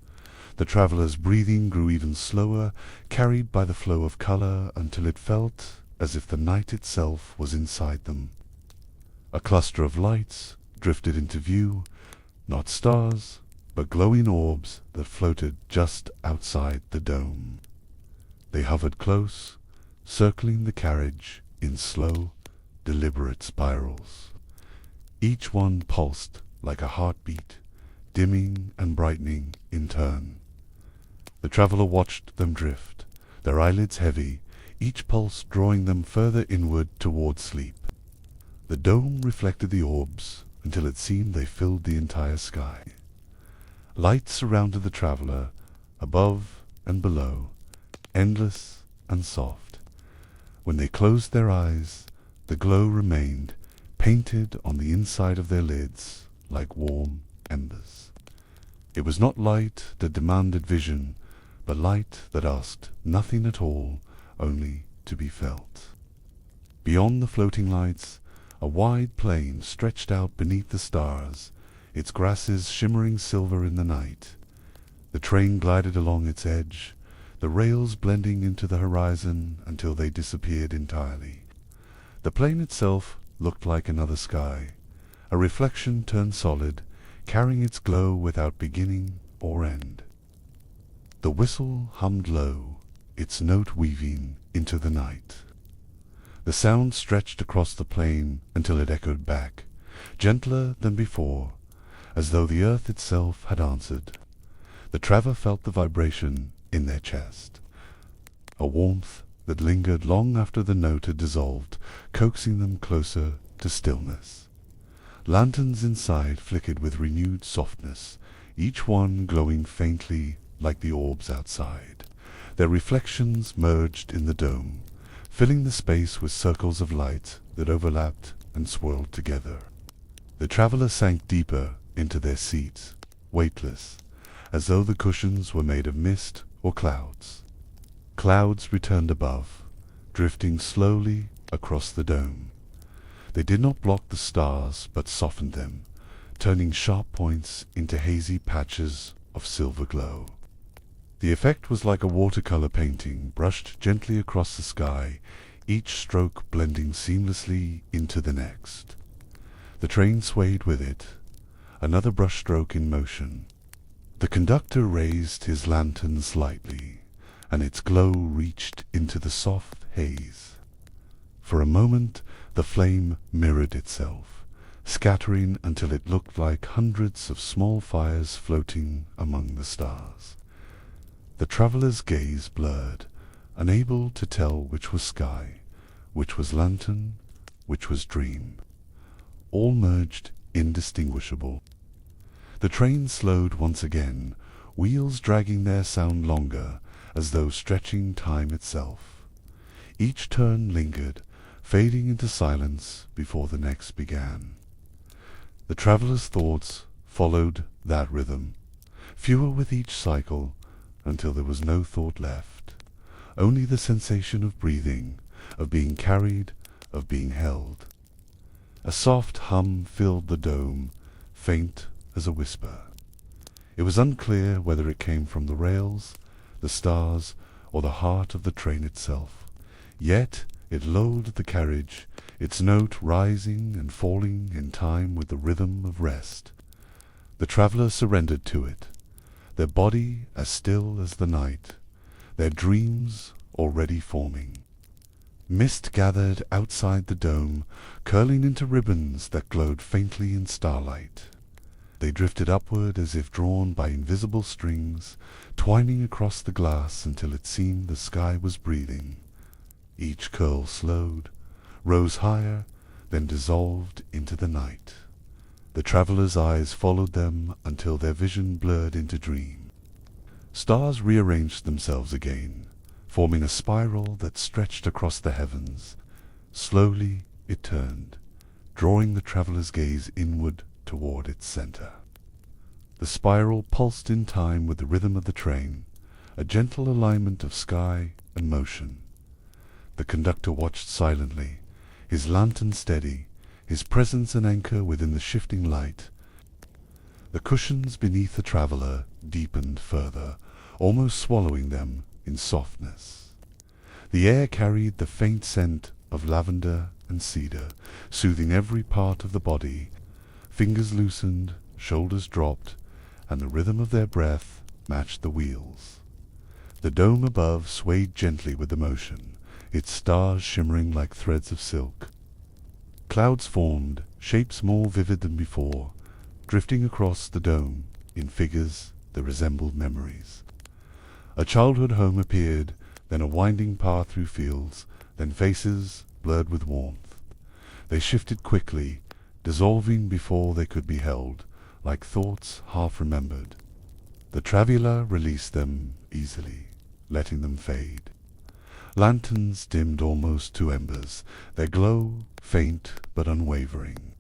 The traveller's breathing grew even slower, carried by the flow of colour, until it felt as if the night itself was inside them. A cluster of lights drifted into view, not stars, but glowing orbs that floated just outside the dome. They hovered close, circling the carriage in slow, deliberate spirals. Each one pulsed like a heartbeat, dimming and brightening in turn. The traveller watched them drift, their eyelids heavy, each pulse drawing them further inward toward sleep. The dome reflected the orbs until it seemed they filled the entire sky. Light surrounded the traveller, above and below, endless and soft. When they closed their eyes, the glow remained, painted on the inside of their lids like warm embers. It was not light that demanded vision, but light that asked nothing at all, only to be felt. Beyond the floating lights, a wide plain stretched out beneath the stars, its grasses shimmering silver in the night. The train glided along its edge, the rails blending into the horizon until they disappeared entirely. The plain itself looked like another sky, a reflection turned solid, carrying its glow without beginning or end. The whistle hummed low, its note weaving into the night. The sound stretched across the plain until it echoed back, gentler than before, as though the earth itself had answered. The traveller felt the vibration in their chest, a warmth that lingered long after the note had dissolved, coaxing them closer to stillness. Lanterns inside flickered with renewed softness, each one glowing faintly like the orbs outside. Their reflections merged in the dome, filling the space with circles of light that overlapped and swirled together. The traveller sank deeper into their seats, weightless, as though the cushions were made of mist or clouds. Clouds returned above, drifting slowly across the dome. They did not block the stars, but softened them, turning sharp points into hazy patches of silver glow. The effect was like a watercolor painting brushed gently across the sky, each stroke blending seamlessly into the next. The train swayed with it, another brushstroke in motion. The conductor raised his lantern slightly, and its glow reached into the soft haze. For a moment the flame mirrored itself, scattering until it looked like hundreds of small fires floating among the stars. The traveller's gaze blurred, unable to tell which was sky, which was lantern, which was dream. All merged indistinguishable. The train slowed once again, wheels dragging their sound longer, as though stretching time itself. Each turn lingered, fading into silence before the next began. The traveller's thoughts followed that rhythm, fewer with each cycle, until there was no thought left, only the sensation of breathing, of being carried, of being held. A soft hum filled the dome, faint as a whisper. It was unclear whether it came from the rails, the stars, or the heart of the train itself. Yet it lulled the carriage, its note rising and falling in time with the rhythm of rest. The traveller surrendered to it, their body as still as the night, their dreams already forming. Mist gathered outside the dome, curling into ribbons that glowed faintly in starlight. They drifted upward as if drawn by invisible strings, twining across the glass until it seemed the sky was breathing. Each curl slowed, rose higher, then dissolved into the night. The traveller's eyes followed them until their vision blurred into dream. Stars rearranged themselves again, forming a spiral that stretched across the heavens. Slowly it turned, drawing the traveller's gaze inward toward its center. The spiral pulsed in time with the rhythm of the train, a gentle alignment of sky and motion. The conductor watched silently, his lantern steady, his presence an anchor within the shifting light. The cushions beneath the traveller deepened further, almost swallowing them in softness. The air carried the faint scent of lavender and cedar, soothing every part of the body. Fingers loosened, shoulders dropped, and the rhythm of their breath matched the wheels. The dome above swayed gently with the motion, its stars shimmering like threads of silk. Clouds formed, shapes more vivid than before, drifting across the dome in figures that resembled memories. A childhood home appeared, then a winding path through fields, then faces blurred with warmth. They shifted quickly, dissolving before they could be held, like thoughts half remembered. The traveller released them easily, letting them fade. Lanterns dimmed almost to embers, their glow faint but unwavering.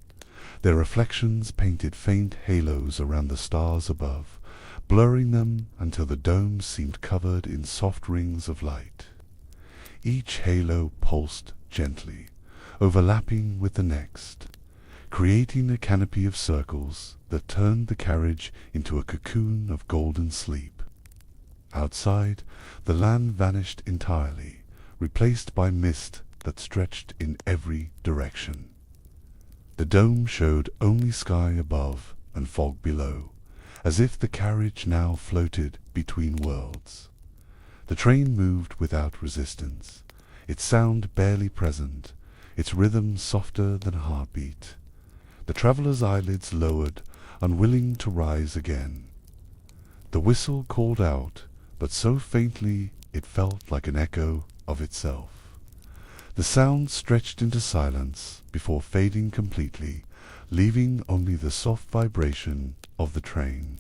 Their reflections painted faint halos around the stars above, blurring them until the dome seemed covered in soft rings of light. Each halo pulsed gently, overlapping with the next, creating a canopy of circles that turned the carriage into a cocoon of golden sleep. Outside, the land vanished entirely, replaced by mist that stretched in every direction. The dome showed only sky above and fog below, as if the carriage now floated between worlds. The train moved without resistance, its sound barely present, its rhythm softer than a heartbeat. The traveller's eyelids lowered, unwilling to rise again. The whistle called out, but so faintly it felt like an echo of itself. The sound stretched into silence before fading completely, leaving only the soft vibration of the train.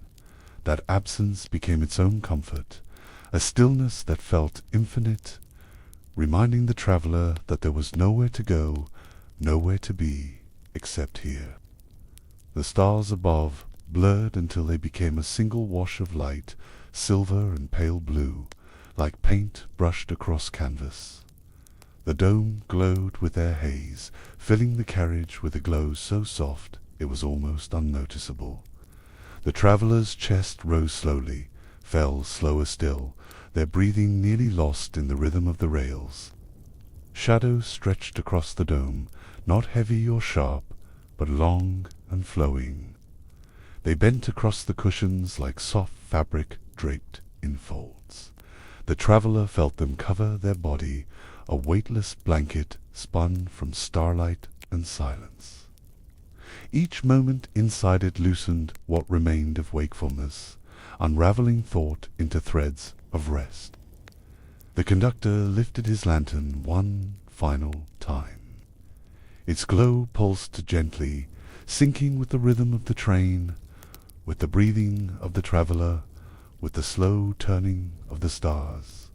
That absence became its own comfort, a stillness that felt infinite, reminding the traveller that there was nowhere to go, nowhere to be, except here. The stars above blurred until they became a single wash of light, silver and pale blue, like paint brushed across canvas. The dome glowed with their haze, filling the carriage with a glow so soft it was almost unnoticeable. The traveller's chest rose slowly, fell slower still, their breathing nearly lost in the rhythm of the rails. Shadows stretched across the dome, not heavy or sharp, but long and flowing. They bent across the cushions like soft fabric draped in folds. The traveller felt them cover their body, a weightless blanket spun from starlight and silence. Each moment inside it loosened what remained of wakefulness, unravelling thought into threads of rest. The conductor lifted his lantern one final time. Its glow pulsed gently, syncing with the rhythm of the train, with the breathing of the traveller, with the slow turning of the stars.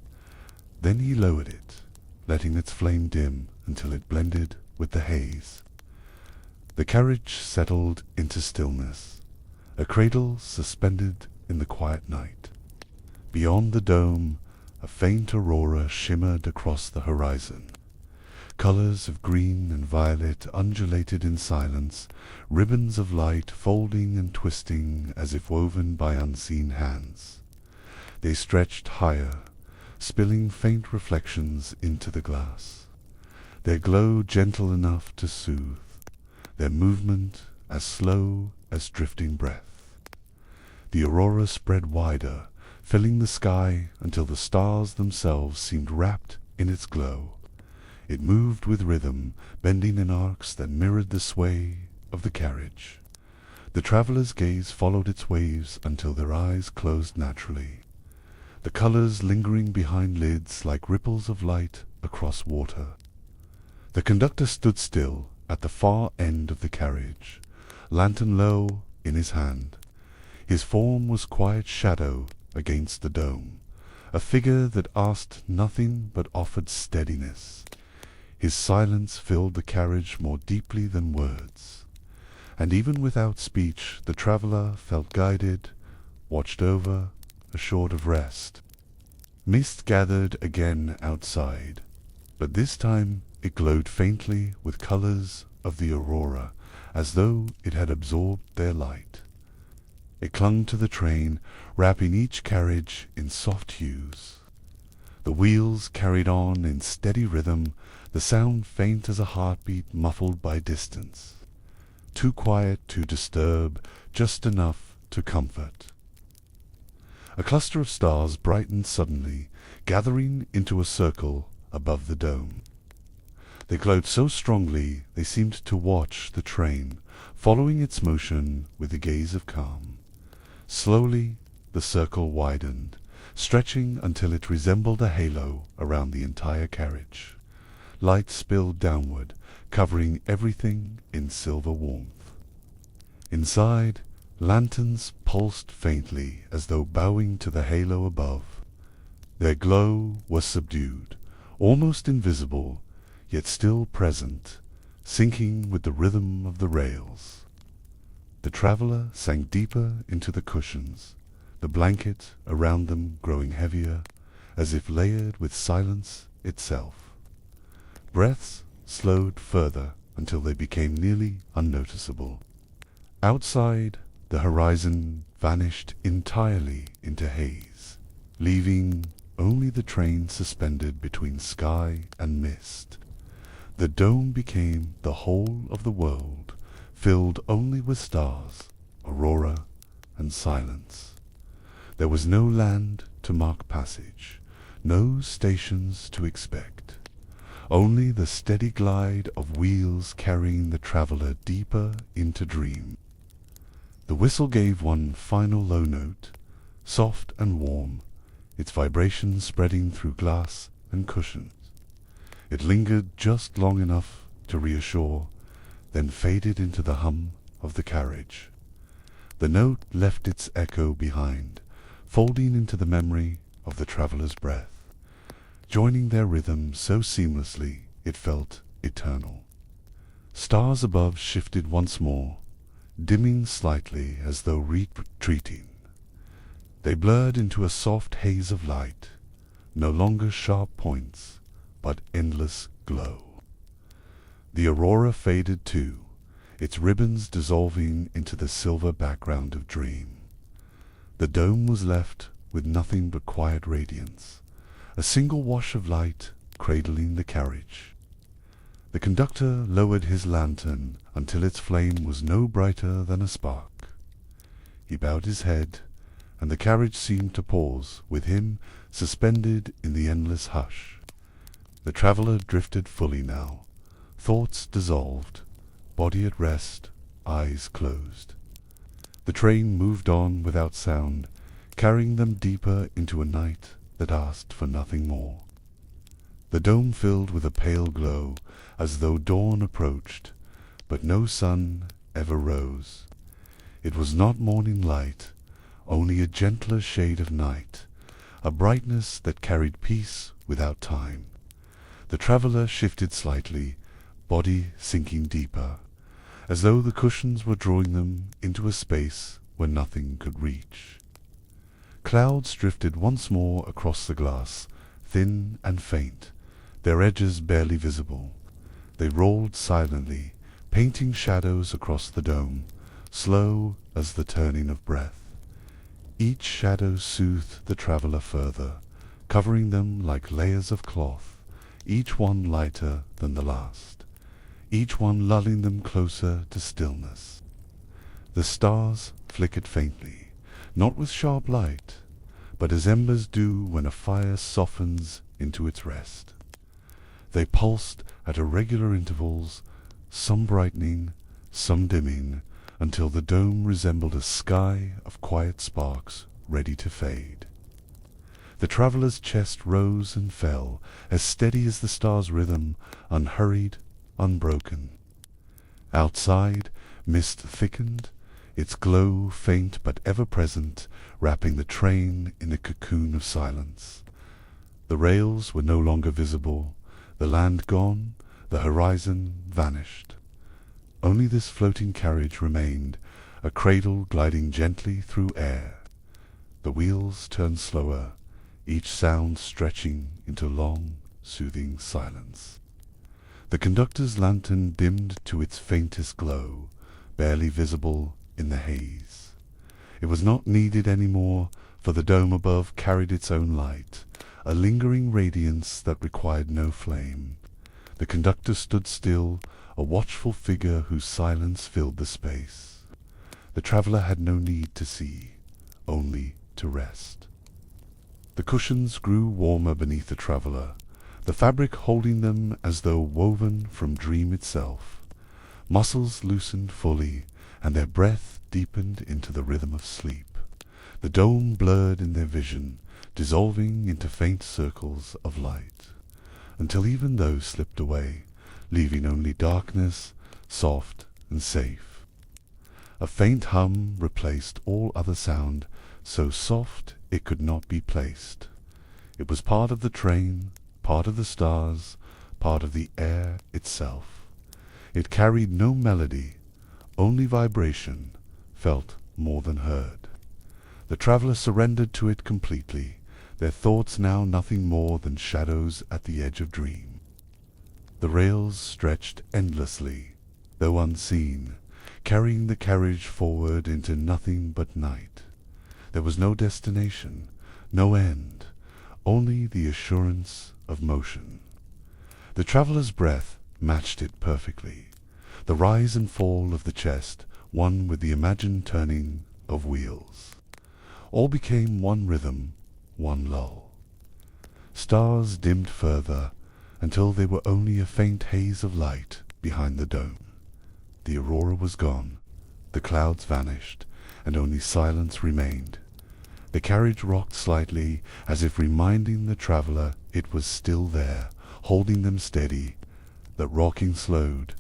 Then he lowered it, letting its flame dim until it blended with the haze. The carriage settled into stillness, a cradle suspended in the quiet night. Beyond the dome, a faint aurora shimmered across the horizon. Colors of green and violet undulated in silence, ribbons of light folding and twisting as if woven by unseen hands. They stretched higher, spilling faint reflections into the glass, their glow gentle enough to soothe, their movement as slow as drifting breath. The aurora spread wider, filling the sky until the stars themselves seemed wrapped in its glow. It moved with rhythm, bending in arcs that mirrored the sway of the carriage. The traveller's gaze followed its waves until their eyes closed naturally, the colors lingering behind lids like ripples of light across water. The conductor stood still at the far end of the carriage, lantern low in his hand. His form was quiet shadow against the dome, a figure that asked nothing but offered steadiness. His silence filled the carriage more deeply than words, and even without speech the traveller felt guided, watched over, assured of rest. Mist gathered again outside, but this time it glowed faintly with colors of the aurora, as though it had absorbed their light. It clung to the train, wrapping each carriage in soft hues. The wheels carried on in steady rhythm, the sound faint as a heartbeat muffled by distance. Too quiet to disturb, just enough to comfort. A cluster of stars brightened suddenly, gathering into a circle above the dome. They glowed so strongly they seemed to watch the train, following its motion with a gaze of calm. Slowly the circle widened, stretching until it resembled a halo around the entire carriage. Light spilled downward, covering everything in silver warmth. Inside, lanterns pulsed faintly as though bowing to the halo above. Their glow was subdued, almost invisible, yet still present, syncing with the rhythm of the rails. The traveller sank deeper into the cushions, the blanket around them growing heavier, as if layered with silence itself. Breaths slowed further until they became nearly unnoticeable. Outside, the horizon vanished entirely into haze, leaving only the train suspended between sky and mist. The dome became the whole of the world, filled only with stars, aurora, and silence. There was no land to mark passage, no stations to expect. Only the steady glide of wheels carrying the traveller deeper into dream. The whistle gave one final low note, soft and warm, its vibration spreading through glass and cushions. It lingered just long enough to reassure, then faded into the hum of the carriage. The note left its echo behind, folding into the memory of the traveller's breath, joining their rhythm so seamlessly it felt eternal. Stars above shifted once more, dimming slightly as though retreating. They blurred into a soft haze of light, no longer sharp points, but endless glow. The aurora faded too, its ribbons dissolving into the silver background of dream. The dome was left with nothing but quiet radiance, a single wash of light cradling the carriage. The conductor lowered his lantern until its flame was no brighter than a spark. He bowed his head, and the carriage seemed to pause, with him suspended in the endless hush. The traveller drifted fully now, thoughts dissolved, body at rest, eyes closed. The train moved on without sound, carrying them deeper into a night that asked for nothing more. The dome filled with a pale glow, as though dawn approached, but no sun ever rose. It was not morning light, only a gentler shade of night, a brightness that carried peace without time. The traveller shifted slightly, body sinking deeper, as though the cushions were drawing them into a space where nothing could reach. Clouds drifted once more across the glass, thin and faint, their edges barely visible. They rolled silently, painting shadows across the dome, slow as the turning of breath. Each shadow soothed the traveller further, covering them like layers of cloth, each one lighter than the last, each one lulling them closer to stillness. The stars flickered faintly, not with sharp light, but as embers do when a fire softens into its rest. They pulsed at irregular intervals, some brightening, some dimming, until the dome resembled a sky of quiet sparks ready to fade. The traveller's chest rose and fell, as steady as the star's rhythm, unhurried, unbroken. Outside, mist thickened, its glow faint but ever-present, wrapping the train in a cocoon of silence. The rails were no longer visible, the land gone, the horizon vanished. Only this floating carriage remained, a cradle gliding gently through air. The wheels turned slower, each sound stretching into long, soothing silence. The conductor's lantern dimmed to its faintest glow, barely visible in the haze. It was not needed any more, for the dome above carried its own light, a lingering radiance that required no flame. The conductor stood still, a watchful figure whose silence filled the space. The traveller had no need to see, only to rest. The cushions grew warmer beneath the traveller, the fabric holding them as though woven from dream itself. Muscles loosened fully, and their breath deepened into the rhythm of sleep. The dome blurred in their vision, dissolving into faint circles of light, until even those slipped away, leaving only darkness, soft and safe. A faint hum replaced all other sound, so soft it could not be placed. It was part of the train, part of the stars, part of the air itself. It carried no melody, only vibration, felt more than heard. The traveller surrendered to it completely, their thoughts now nothing more than shadows at the edge of dream. The rails stretched endlessly, though unseen, carrying the carriage forward into nothing but night. There was no destination, no end, only the assurance of motion. The traveller's breath matched it perfectly, the rise and fall of the chest, one with the imagined turning of wheels. All became one rhythm, one lull. Stars dimmed further, until they were only a faint haze of light behind the dome. The aurora was gone, the clouds vanished, and only silence remained. The carriage rocked slightly, as if reminding the traveller it was still there, holding them steady. The rocking slowed,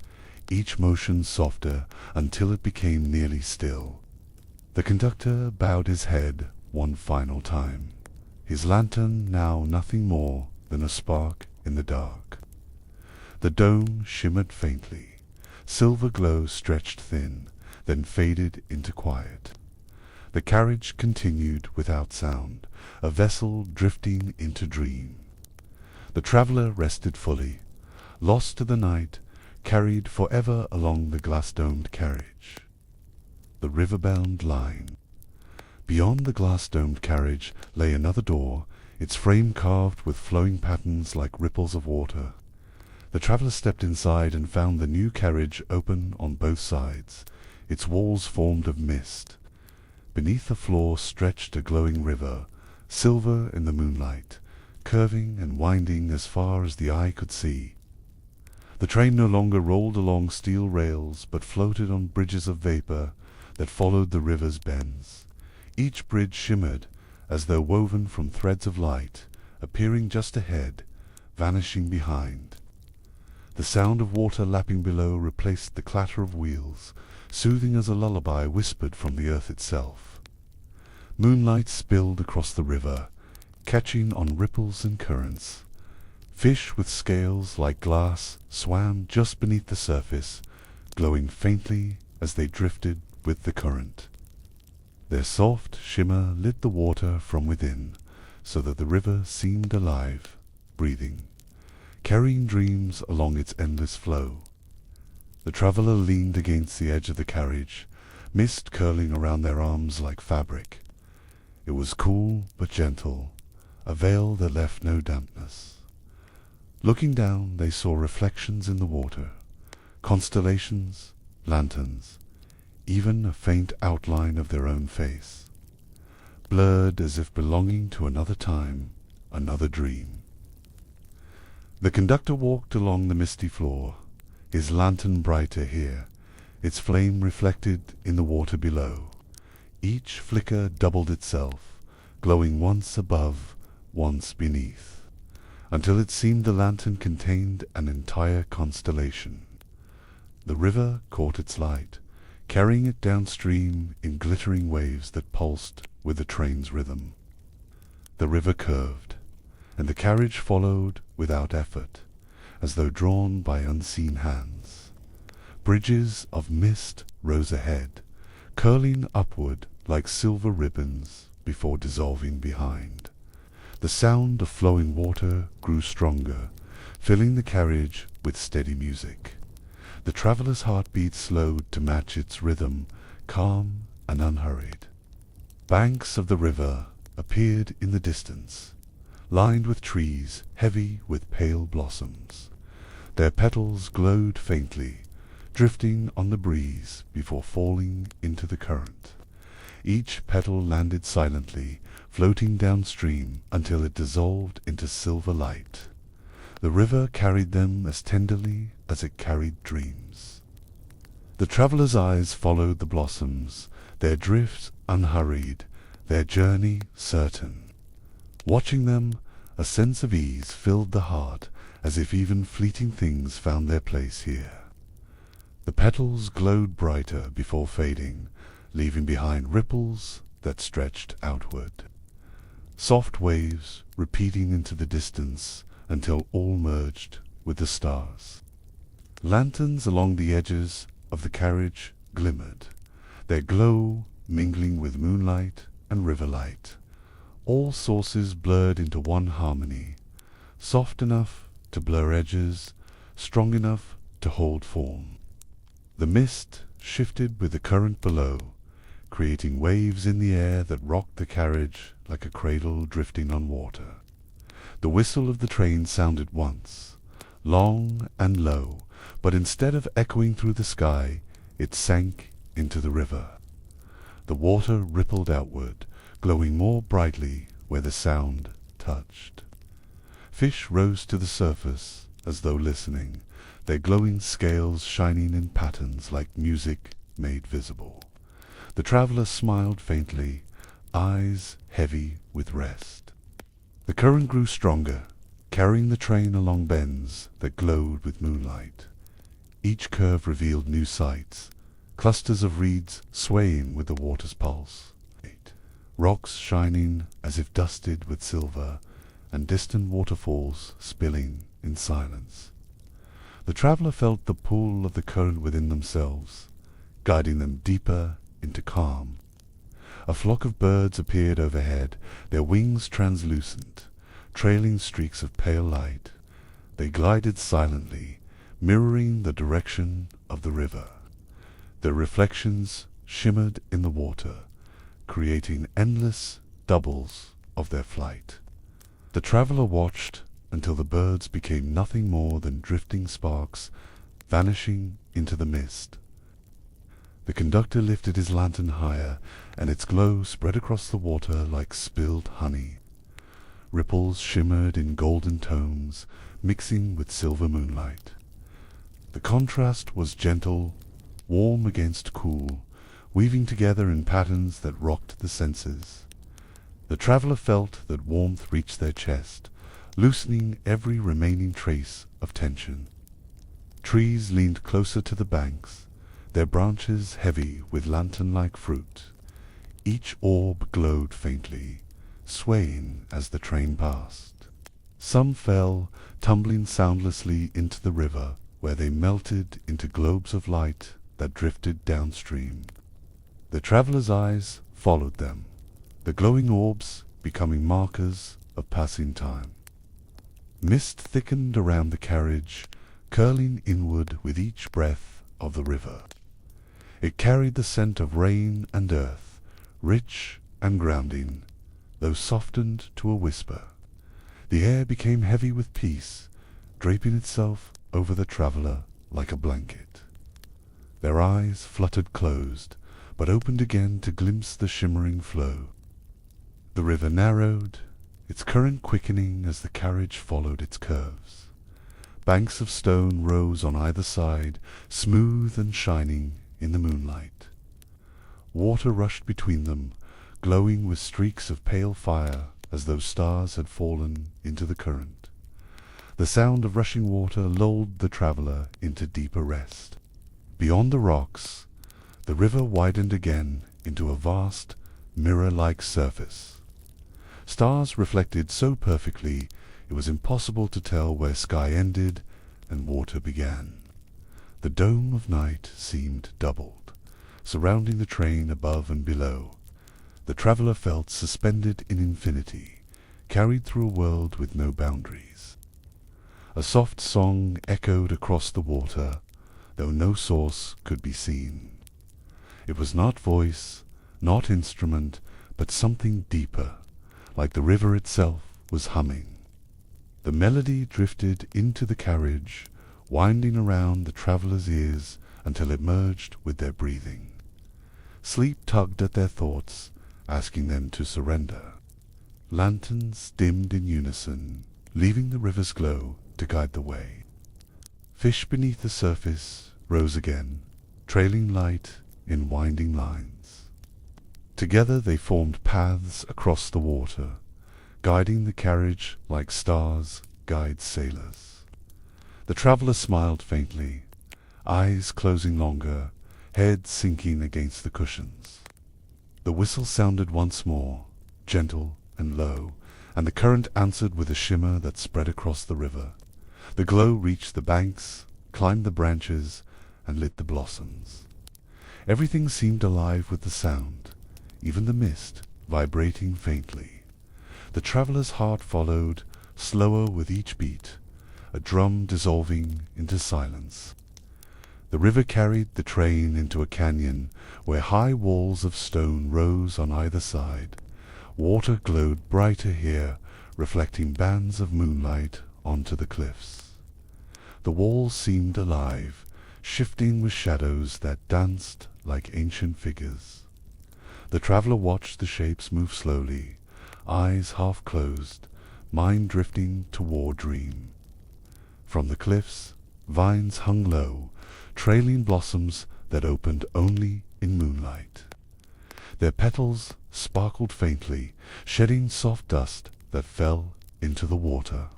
each motion softer, until it became nearly still. The conductor bowed his head one final time, his lantern now nothing more than a spark in the dark. The dome shimmered faintly, silver glow stretched thin, then faded into quiet. The carriage continued without sound, a vessel drifting into dream. The traveller rested fully, lost to the night, carried forever along the glass-domed carriage. The Riverbound Line. Beyond the glass-domed carriage lay another door, its frame carved with flowing patterns like ripples of water. The traveller stepped inside and found the new carriage open on both sides, its walls formed of mist. Beneath the floor stretched a glowing river, silver in the moonlight, curving and winding as far as the eye could see. The train no longer rolled along steel rails, but floated on bridges of vapour that followed the river's bends. Each bridge shimmered, as though woven from threads of light, appearing just ahead, vanishing behind. The sound of water lapping below replaced the clatter of wheels, soothing as a lullaby whispered from the earth itself. Moonlight spilled across the river, catching on ripples and currents. Fish with scales like glass swam just beneath the surface, glowing faintly as they drifted with the current. Their soft shimmer lit the water from within, so that the river seemed alive, breathing, carrying dreams along its endless flow. The traveller leaned against the edge of the carriage, mist curling around their arms like fabric. It was cool but gentle, a veil that left no dampness. Looking down, they saw reflections in the water, constellations, lanterns, even a faint outline of their own face, blurred as if belonging to another time, another dream. The conductor walked along the misty floor, his lantern brighter here, its flame reflected in the water below. Each flicker doubled itself, glowing once above, once beneath, until it seemed the lantern contained an entire constellation. The river caught its light, carrying it downstream in glittering waves that pulsed with the train's rhythm. The river curved, and the carriage followed without effort, as though drawn by unseen hands. Bridges of mist rose ahead, curling upward like silver ribbons before dissolving behind. The sound of flowing water grew stronger, filling the carriage with steady music. The traveller's heartbeat slowed to match its rhythm, calm and unhurried. Banks of the river appeared in the distance, lined with trees heavy with pale blossoms. Their petals glowed faintly, drifting on the breeze before falling into the current. Each petal landed silently, floating downstream until it dissolved into silver light. The river carried them as tenderly as it carried dreams. The traveller's eyes followed the blossoms, their drift unhurried, their journey certain. Watching them, a sense of ease filled the heart, as if even fleeting things found their place here. The petals glowed brighter before fading, leaving behind ripples that stretched outward. Soft waves repeating into the distance until all merged with the stars. Lanterns along the edges of the carriage glimmered, their glow mingling with moonlight and river light, all sources blurred into one harmony, soft enough to blur edges, strong enough to hold form. The mist shifted with the current below, creating waves in the air that rocked the carriage like a cradle drifting on water. The whistle of the train sounded once, long and low, but instead of echoing through the sky, it sank into the river. The water rippled outward, glowing more brightly where the sound touched. Fish rose to the surface as though listening, their glowing scales shining in patterns like music made visible. The traveller smiled faintly, eyes heavy with rest. The current grew stronger, carrying the train along bends that glowed with moonlight. Each curve revealed new sights, clusters of reeds swaying with the water's pulse, rocks shining as if dusted with silver, and distant waterfalls spilling in silence. The traveller felt the pull of the current within themselves, guiding them deeper into calm. A flock of birds appeared overhead, their wings translucent, trailing streaks of pale light. They glided silently, mirroring the direction of the river. Their reflections shimmered in the water, creating endless doubles of their flight. The traveller watched until the birds became nothing more than drifting sparks, vanishing into the mist. The conductor lifted his lantern higher, and its glow spread across the water like spilled honey. Ripples shimmered in golden tones, mixing with silver moonlight. The contrast was gentle, warm against cool, weaving together in patterns that rocked the senses. The traveller felt that warmth reached their chest, loosening every remaining trace of tension. Trees leaned closer to the banks, their branches heavy with lantern-like fruit. Each orb glowed faintly, swaying as the train passed. Some fell, tumbling soundlessly into the river, where they melted into globes of light that drifted downstream. The traveller's eyes followed them, the glowing orbs becoming markers of passing time. Mist thickened around the carriage, curling inward with each breath of the river. It carried the scent of rain and earth, rich and grounding, though softened to a whisper. The air became heavy with peace, draping itself over the traveller like a blanket. Their eyes fluttered closed, but opened again to glimpse the shimmering flow. The river narrowed, its current quickening as the carriage followed its curves. Banks of stone rose on either side, smooth and shining in the moonlight. Water rushed between them, glowing with streaks of pale fire as though stars had fallen into the current. The sound of rushing water lulled the traveller into deeper rest. Beyond the rocks, the river widened again into a vast, mirror-like surface. Stars reflected so perfectly it was impossible to tell where sky ended and water began. The dome of night seemed doubled, surrounding the train above and below. The traveller felt suspended in infinity, carried through a world with no boundaries. A soft song echoed across the water, though no source could be seen. It was not voice, not instrument, but something deeper, like the river itself was humming. The melody drifted into the carriage, winding around the traveller's ears until it merged with their breathing. Sleep tugged at their thoughts, asking them to surrender. Lanterns dimmed in unison, leaving the river's glow to guide the way. Fish beneath the surface rose again, trailing light in winding lines. Together they formed paths across the water, guiding the carriage like stars guide sailors. The traveller smiled faintly, eyes closing longer, head sinking against the cushions. The whistle sounded once more, gentle and low, and the current answered with a shimmer that spread across the river. The glow reached the banks, climbed the branches, and lit the blossoms. Everything seemed alive with the sound, even the mist vibrating faintly. The traveller's heart followed, slower with each beat, a drum dissolving into silence. The river carried the train into a canyon where high walls of stone rose on either side. Water glowed brighter here, reflecting bands of moonlight onto the cliffs. The walls seemed alive, shifting with shadows that danced like ancient figures. The traveller watched the shapes move slowly, eyes half closed, mind drifting toward dream. From the cliffs, vines hung low, trailing blossoms that opened only in moonlight. Their petals sparkled faintly, shedding soft dust that fell into the water.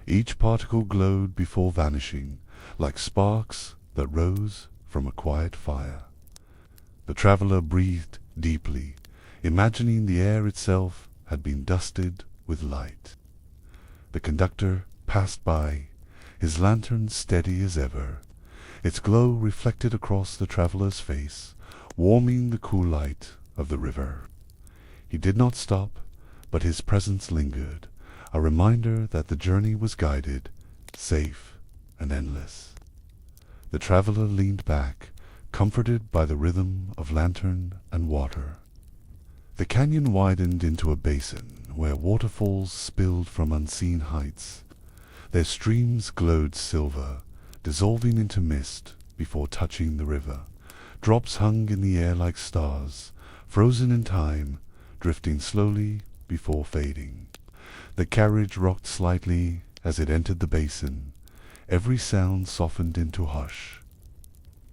Each particle glowed before vanishing, like sparks that rose from a quiet fire. The traveller breathed deeply, imagining the air itself had been dusted with light. The conductor passed by, his lantern steady as ever. Its glow reflected across the traveller's face, warming the cool light of the river. He did not stop, but his presence lingered, a reminder that the journey was guided, safe, and endless. The traveller leaned back, comforted by the rhythm of lantern and water. The canyon widened into a basin where waterfalls spilled from unseen heights. Their streams glowed silver, dissolving into mist before touching the river. Drops hung in the air like stars, frozen in time, drifting slowly before fading. The carriage rocked slightly as it entered the basin. Every sound softened into hush.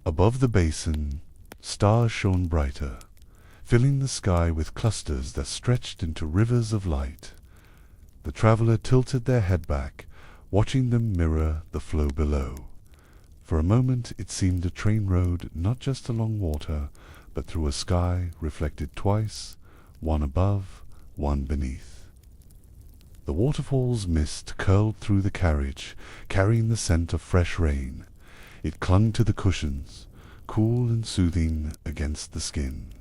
Above the basin, stars shone brighter, filling the sky with clusters that stretched into rivers of light. The traveller tilted their head back, watching them mirror the flow below. For a moment it seemed a train rode not just along water, but through a sky reflected twice, one above, one beneath. The waterfall's mist curled through the carriage, carrying the scent of fresh rain. It clung to the cushions, cool and soothing against the skin.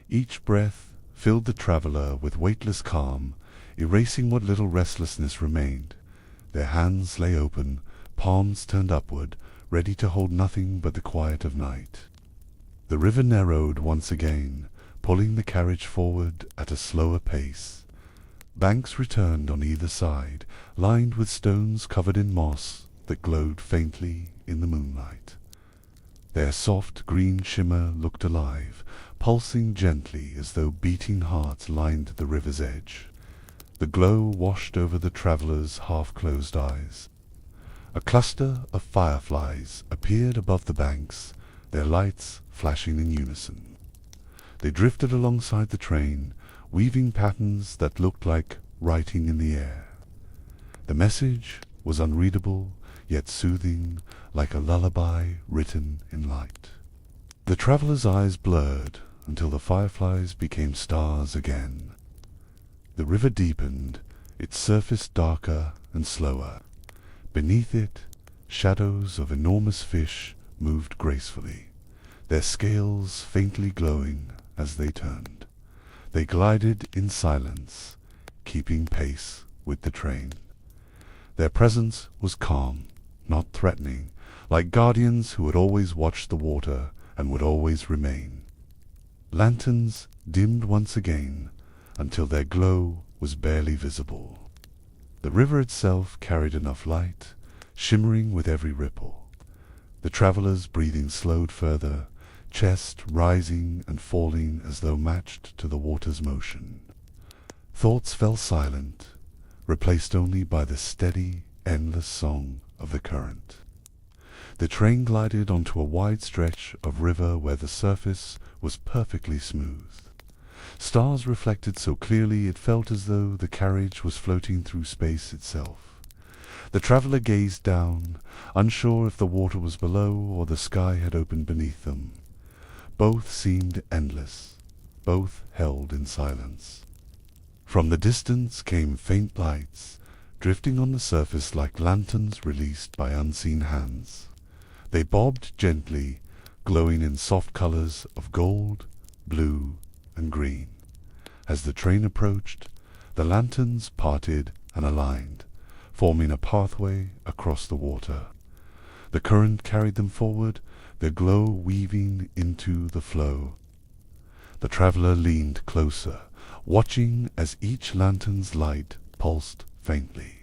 Each breath filled the traveller with weightless calm, erasing what little restlessness remained. Their hands lay open, palms turned upward, ready to hold nothing but the quiet of night. The river narrowed once again, pulling the carriage forward at a slower pace. Banks returned on either side, lined with stones covered in moss that glowed faintly in the moonlight. Their soft green shimmer looked alive, pulsing gently as though beating hearts lined the river's edge. The glow washed over the traveller's half-closed eyes. A cluster of fireflies appeared above the banks, their lights flashing in unison. They drifted alongside the train, weaving patterns that looked like writing in the air. The message was unreadable, yet soothing, like a lullaby written in light. The traveller's eyes blurred until the fireflies became stars again. The river deepened, its surface darker and slower. Beneath it, shadows of enormous fish moved gracefully, their scales faintly glowing as they turned. They glided in silence, keeping pace with the train. Their presence was calm, not threatening, like guardians who had always watched the water and would always remain. Lanterns dimmed once again, until their glow was barely visible. The river itself carried enough light, shimmering with every ripple. The traveller's breathing slowed further, chest rising and falling as though matched to the water's motion. Thoughts fell silent, replaced only by the steady, endless song of the current. The train glided onto a wide stretch of river where the surface was perfectly smooth. Stars reflected so clearly it felt as though the carriage was floating through space itself. The traveller gazed down, unsure if the water was below or the sky had opened beneath them. Both seemed endless, both held in silence. From the distance came faint lights, drifting on the surface like lanterns released by unseen hands. They bobbed gently, glowing in soft colors of gold, blue, and green. As the train approached, the lanterns parted and aligned, forming a pathway across the water. The current carried them forward, their glow weaving into the flow. The traveller leaned closer, watching as each lantern's light pulsed faintly,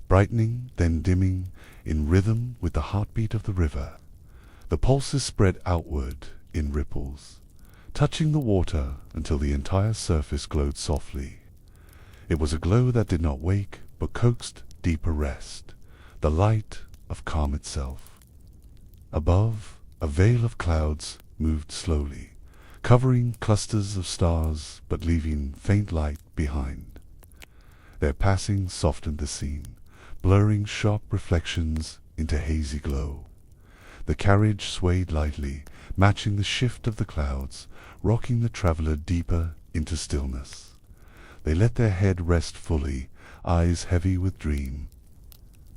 brightening, then dimming, in rhythm with the heartbeat of the river. The pulses spread outward in ripples, touching the water until the entire surface glowed softly. It was a glow that did not wake, but coaxed deeper rest, the light of calm itself. Above, a veil of clouds moved slowly, covering clusters of stars but leaving faint light behind. Their passing softened the scene, blurring sharp reflections into hazy glow. The carriage swayed lightly, matching the shift of the clouds, rocking the traveller deeper into stillness. They let their head rest fully, eyes heavy with dream.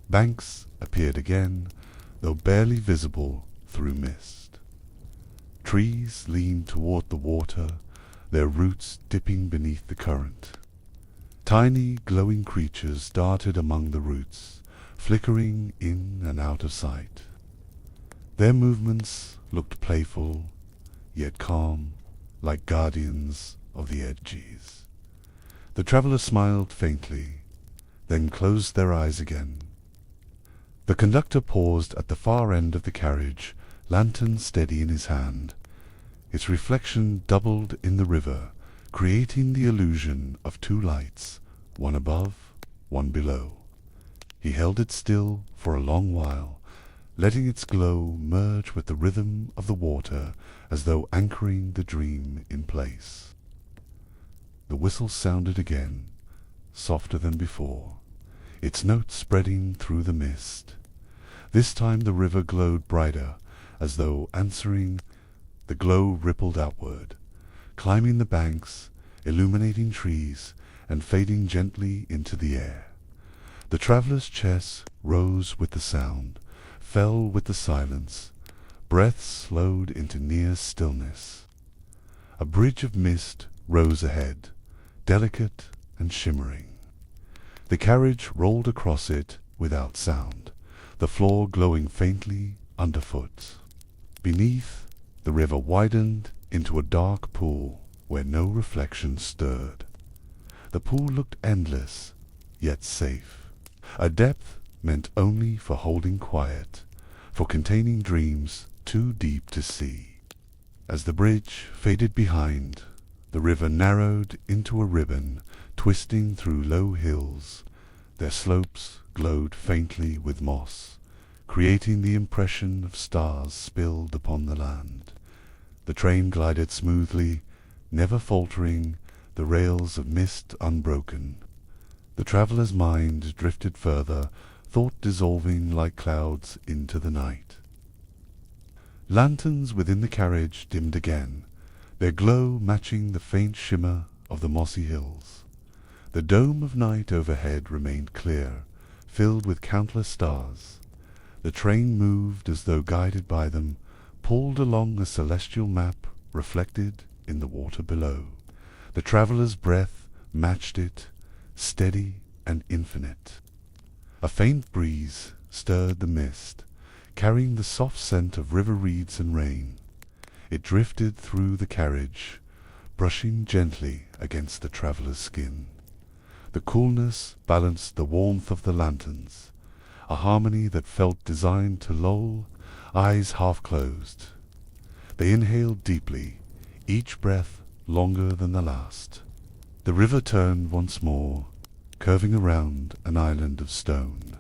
Banks appeared again, though barely visible through mist. Trees leaned toward the water, their roots dipping beneath the current. Tiny, glowing creatures darted among the roots, flickering in and out of sight. Their movements looked playful, yet calm, like guardians of the edges. The traveller smiled faintly, then closed their eyes again. The conductor paused at the far end of the carriage, lantern steady in his hand. Its reflection doubled in the river, creating the illusion of two lights, one above, one below. He held it still for a long while, letting its glow merge with the rhythm of the water as though anchoring the dream in place. The whistle sounded again, softer than before, its notes spreading through the mist. This time the river glowed brighter, as though answering. The glow rippled outward, climbing the banks, illuminating trees, and fading gently into the air. The traveller's chest rose with the sound, fell with the silence, breath slowed into near stillness. A bridge of mist rose ahead, delicate and shimmering. The carriage rolled across it without sound, the floor glowing faintly underfoot. Beneath, the river widened into a dark pool where no reflection stirred. The pool looked endless, yet safe, a depth meant only for holding quiet, for containing dreams too deep to see. As the bridge faded behind, the river narrowed into a ribbon, twisting through low hills. Their slopes glowed faintly with moss, creating the impression of stars spilled upon the land. The train glided smoothly, never faltering, the rails of mist unbroken. The traveller's mind drifted further, thought dissolving like clouds into the night. Lanterns within the carriage dimmed again, their glow matching the faint shimmer of the mossy hills. The dome of night overhead remained clear, filled with countless stars. The train moved as though guided by them, pulled along a celestial map reflected in the water below. The traveller's breath matched it, steady and infinite. A faint breeze stirred the mist, carrying the soft scent of river reeds and rain. It drifted through the carriage, brushing gently against the traveller's skin. The coolness balanced the warmth of the lanterns, a harmony that felt designed to lull, eyes half closed. They inhaled deeply, each breath longer than the last. The river turned once more, curving around an island of stone.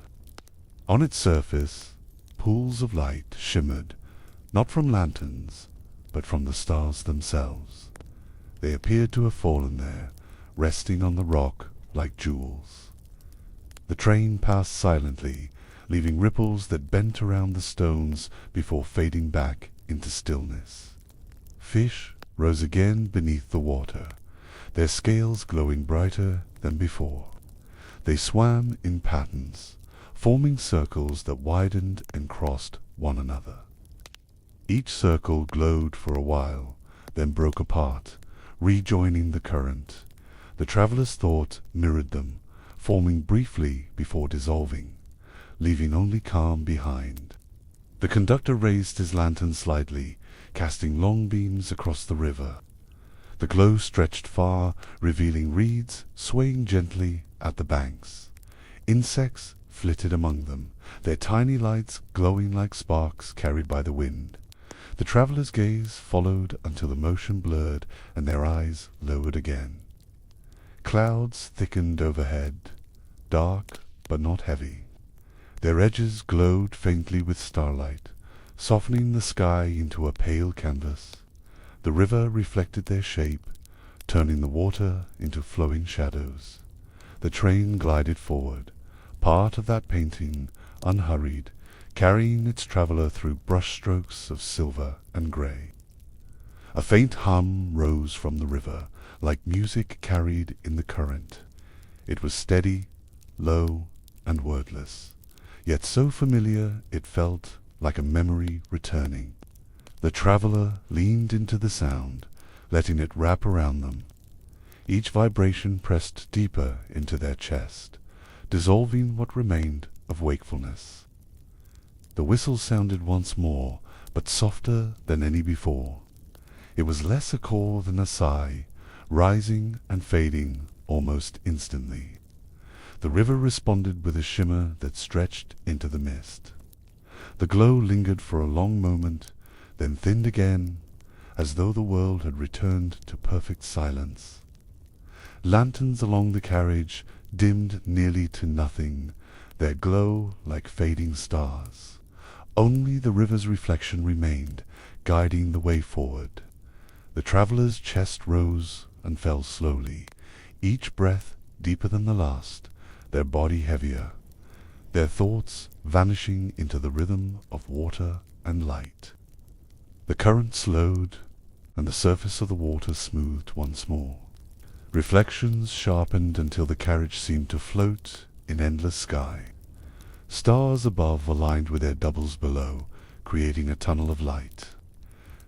On its surface, pools of light shimmered, not from lanterns, but from the stars themselves. They appeared to have fallen there, resting on the rock like jewels. The train passed silently, leaving ripples that bent around the stones before fading back into stillness. Fish rose again beneath the water, their scales glowing brighter than before. They swam in patterns, forming circles that widened and crossed one another. Each circle glowed for a while, then broke apart, rejoining the current. The traveller's thought mirrored them, forming briefly before dissolving, leaving only calm behind. The conductor raised his lantern slightly, casting long beams across the river. The glow stretched far, revealing reeds swaying gently at the banks. Insects flitted among them, their tiny lights glowing like sparks carried by the wind. The traveller's gaze followed until the motion blurred and their eyes lowered again. Clouds thickened overhead, dark but not heavy. Their edges glowed faintly with starlight, softening the sky into a pale canvas. The river reflected their shape, turning the water into flowing shadows. The train glided forward, part of that painting, unhurried, carrying its traveller through brushstrokes of silver and grey. A faint hum rose from the river, like music carried in the current. It was steady, low, and wordless, yet so familiar it felt like a memory returning. The traveller leaned into the sound, letting it wrap around them. Each vibration pressed deeper into their chest, dissolving what remained of wakefulness. The whistle sounded once more, but softer than any before. It was less a call than a sigh, rising and fading almost instantly. The river responded with a shimmer that stretched into the mist. The glow lingered for a long moment, then thinned again, as though the world had returned to perfect silence. Lanterns along the carriage dimmed nearly to nothing, their glow like fading stars. Only the river's reflection remained, guiding the way forward. The traveller's chest rose and fell slowly, each breath deeper than the last, their body heavier, their thoughts vanishing into the rhythm of water and light. The current slowed, and the surface of the water smoothed once more. Reflections sharpened until the carriage seemed to float in endless sky. Stars above aligned with their doubles below, creating a tunnel of light.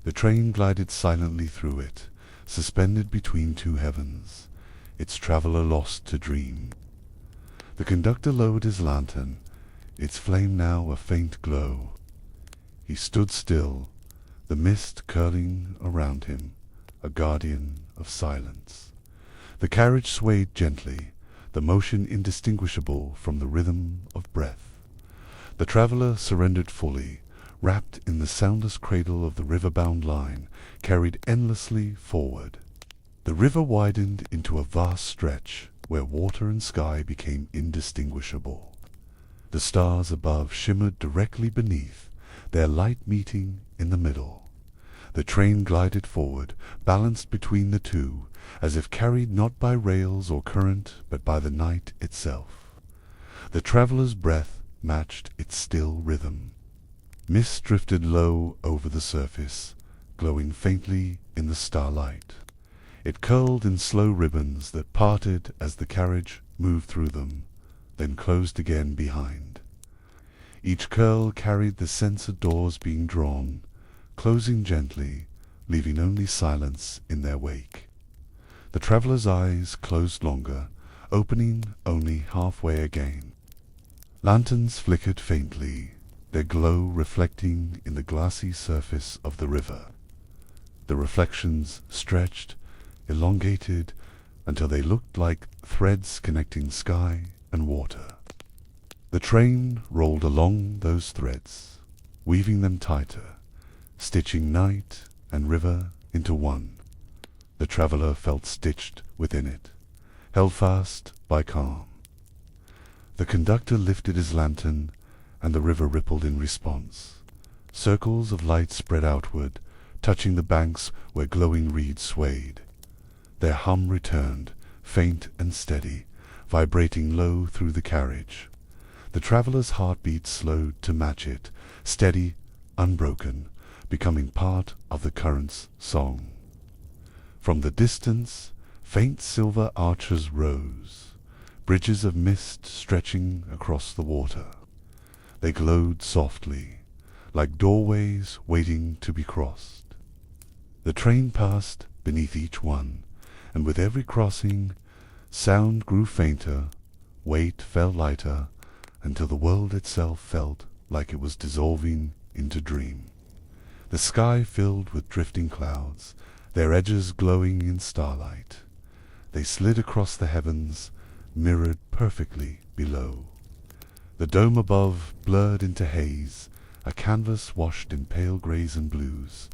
The train glided silently through it, suspended between two heavens, its traveller lost to dream. The conductor lowered his lantern, its flame now a faint glow. He stood still, the mist curling around him, a guardian of silence. The carriage swayed gently, the motion indistinguishable from the rhythm of breath. The traveller surrendered fully, wrapped in the soundless cradle of the riverbound line, carried endlessly forward. The river widened into a vast stretch, where water and sky became indistinguishable. The stars above shimmered directly beneath, their light meeting in the middle. The train glided forward, balanced between the two, as if carried not by rails or current, but by the night itself. The traveller's breath matched its still rhythm. Mist drifted low over the surface, glowing faintly in the starlight. It curled in slow ribbons that parted as the carriage moved through them, then closed again behind. Each curl carried the sense of doors being drawn, closing gently, leaving only silence in their wake. The traveller's eyes closed longer, opening only halfway again. Lanterns flickered faintly, their glow reflecting in the glassy surface of the river. The reflections stretched, elongated, until they looked like threads connecting sky and water. The train rolled along those threads, weaving them tighter, stitching night and river into one. The traveller felt stitched within it, held fast by calm. The conductor lifted his lantern, and the river rippled in response. Circles of light spread outward, touching the banks where glowing reeds swayed. Their hum returned, faint and steady, vibrating low through the carriage. The traveller's heartbeat slowed to match it, steady, unbroken, becoming part of the current's song. From the distance, faint silver arches rose, bridges of mist stretching across the water. They glowed softly, like doorways waiting to be crossed. The train passed beneath each one, and with every crossing, sound grew fainter, weight fell lighter, until the world itself felt like it was dissolving into dream. The sky filled with drifting clouds, their edges glowing in starlight. They slid across the heavens, mirrored perfectly below. The dome above blurred into haze, a canvas washed in pale greys and blues.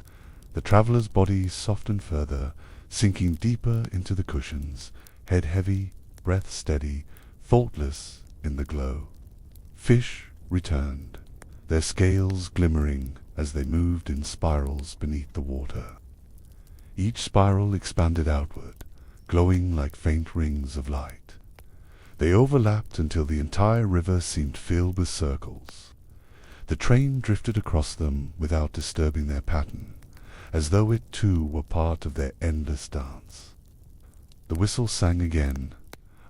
The traveller's body softened further, sinking deeper into the cushions, head heavy, breath steady, thoughtless in the glow. Fish returned, their scales glimmering as they moved in spirals beneath the water. Each spiral expanded outward, glowing like faint rings of light. They overlapped until the entire river seemed filled with circles. The train drifted across them without disturbing their pattern, as though it too were part of their endless dance. The whistle sang again,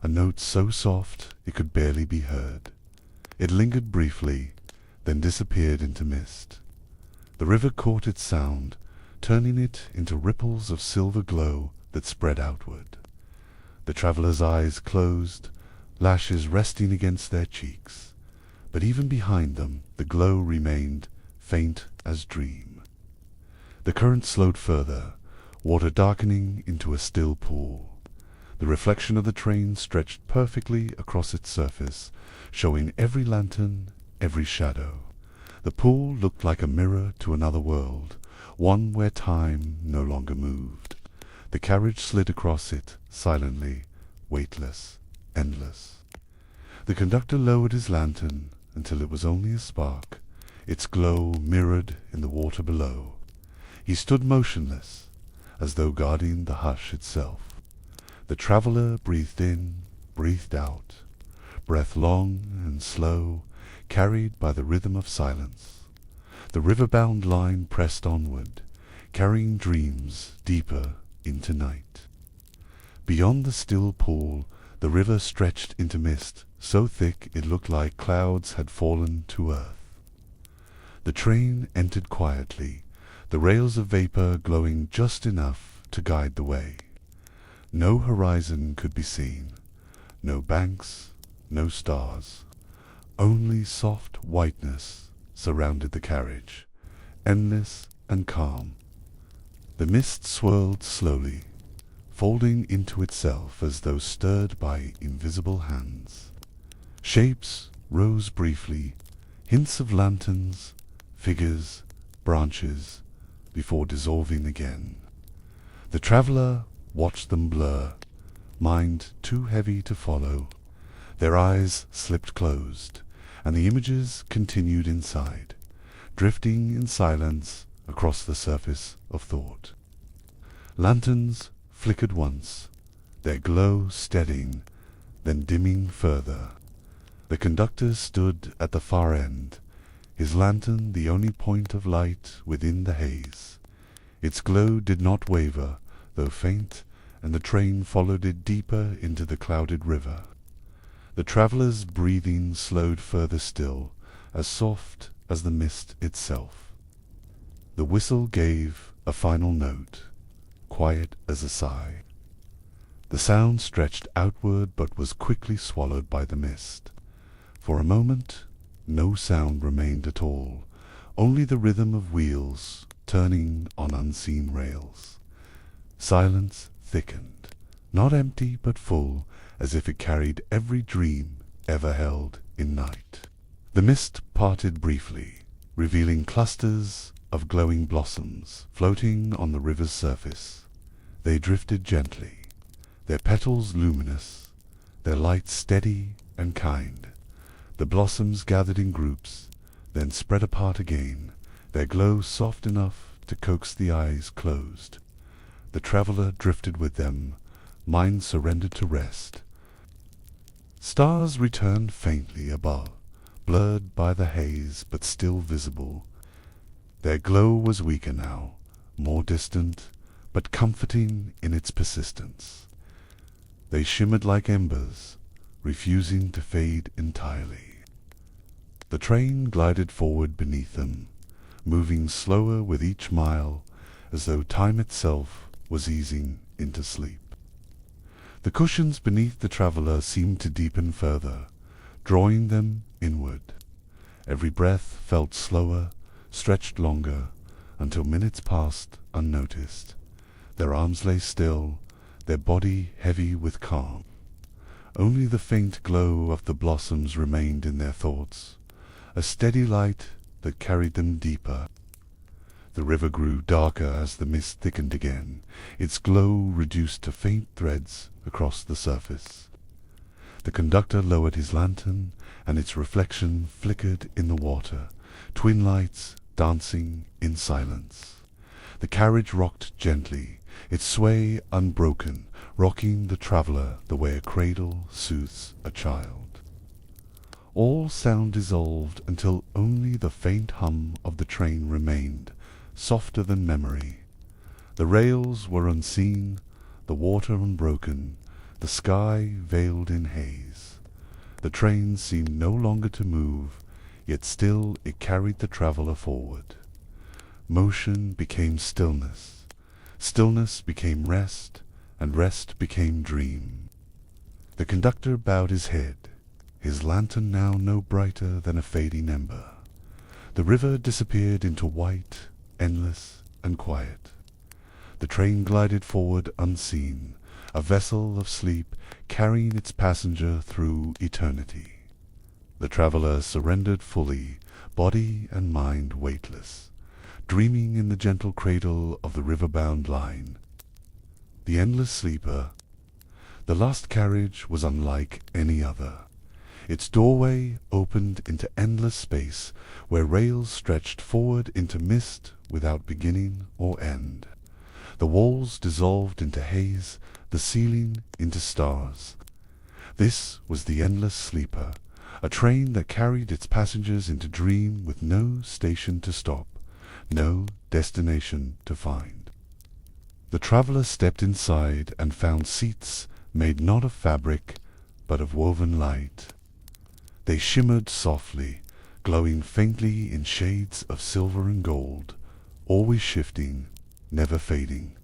a note so soft it could barely be heard. It lingered briefly, then disappeared into mist. The river caught its sound, turning it into ripples of silver glow that spread outward. The traveller's eyes closed, lashes resting against their cheeks, but even behind them the glow remained, faint as dream. The current slowed further, water darkening into a still pool. The reflection of the train stretched perfectly across its surface, showing every lantern, every shadow. The pool looked like a mirror to another world, one where time no longer moved. The carriage slid across it, silently, weightless, endless. The conductor lowered his lantern until it was only a spark, its glow mirrored in the water below. He stood motionless, as though guarding the hush itself. The traveller breathed in, breathed out, breath long and slow, carried by the rhythm of silence. The riverbound line pressed onward, carrying dreams deeper into night. Beyond the still pool, the river stretched into mist, so thick it looked like clouds had fallen to earth. The train entered quietly, the rails of vapor glowing just enough to guide the way. No horizon could be seen, no banks, no stars. Only soft whiteness surrounded the carriage, endless and calm. The mist swirled slowly, folding into itself as though stirred by invisible hands. Shapes rose briefly, hints of lanterns, figures, branches, before dissolving again. The traveller watched them blur, mind too heavy to follow. Their eyes slipped closed, and the images continued inside, drifting in silence across the surface of thought. Lanterns flickered once, their glow steadying, then dimming further. The conductor stood at the far end, his lantern the only point of light within the haze. Its glow did not waver, though faint, and the train followed it deeper into the clouded river. The traveller's breathing slowed further still, as soft as the mist itself. The whistle gave a final note, quiet as a sigh. The sound stretched outward but was quickly swallowed by the mist. For a moment no sound remained at all, only the rhythm of wheels turning on unseen rails. Silence thickened, not empty but full, as if it carried every dream ever held in night. The mist parted briefly, revealing clusters of glowing blossoms floating on the river's surface. They drifted gently, their petals luminous, their light steady and kind. The blossoms gathered in groups, then spread apart again, their glow soft enough to coax the eyes closed. The traveller drifted with them, mind surrendered to rest. Stars returned faintly above, blurred by the haze but still visible. Their glow was weaker now, more distant, but comforting in its persistence. They shimmered like embers, refusing to fade entirely. The train glided forward beneath them, moving slower with each mile, as though time itself was easing into sleep. The cushions beneath the traveller seemed to deepen further, drawing them inward. Every breath felt slower, stretched longer, until minutes passed unnoticed. Their arms lay still, their body heavy with calm. Only the faint glow of the blossoms remained in their thoughts, a steady light that carried them deeper. The river grew darker as the mist thickened again, its glow reduced to faint threads across the surface. The conductor lowered his lantern, and its reflection flickered in the water, twin lights dancing in silence. The carriage rocked gently, its sway unbroken, rocking the traveller the way a cradle soothes a child. All sound dissolved until only the faint hum of the train remained, softer than memory. The rails were unseen, the water unbroken, the sky veiled in haze. The train seemed no longer to move, yet still it carried the traveller forward. Motion became stillness, stillness became rest, and rest became dream. The conductor bowed his head, his lantern now no brighter than a fading ember. The river disappeared into white, endless and quiet. The train glided forward unseen, a vessel of sleep carrying its passenger through eternity. The traveller surrendered fully, body and mind weightless, dreaming in the gentle cradle of the Riverbound Line. The endless sleeper. The last carriage was unlike any other. Its doorway opened into endless space, where rails stretched forward into mist without beginning or end. The walls dissolved into haze, the ceiling into stars. This was the endless sleeper, a train that carried its passengers into dream with no station to stop, no destination to find. The traveler stepped inside and found seats made not of fabric, but of woven light. They shimmered softly, glowing faintly in shades of silver and gold, always shifting, never fading.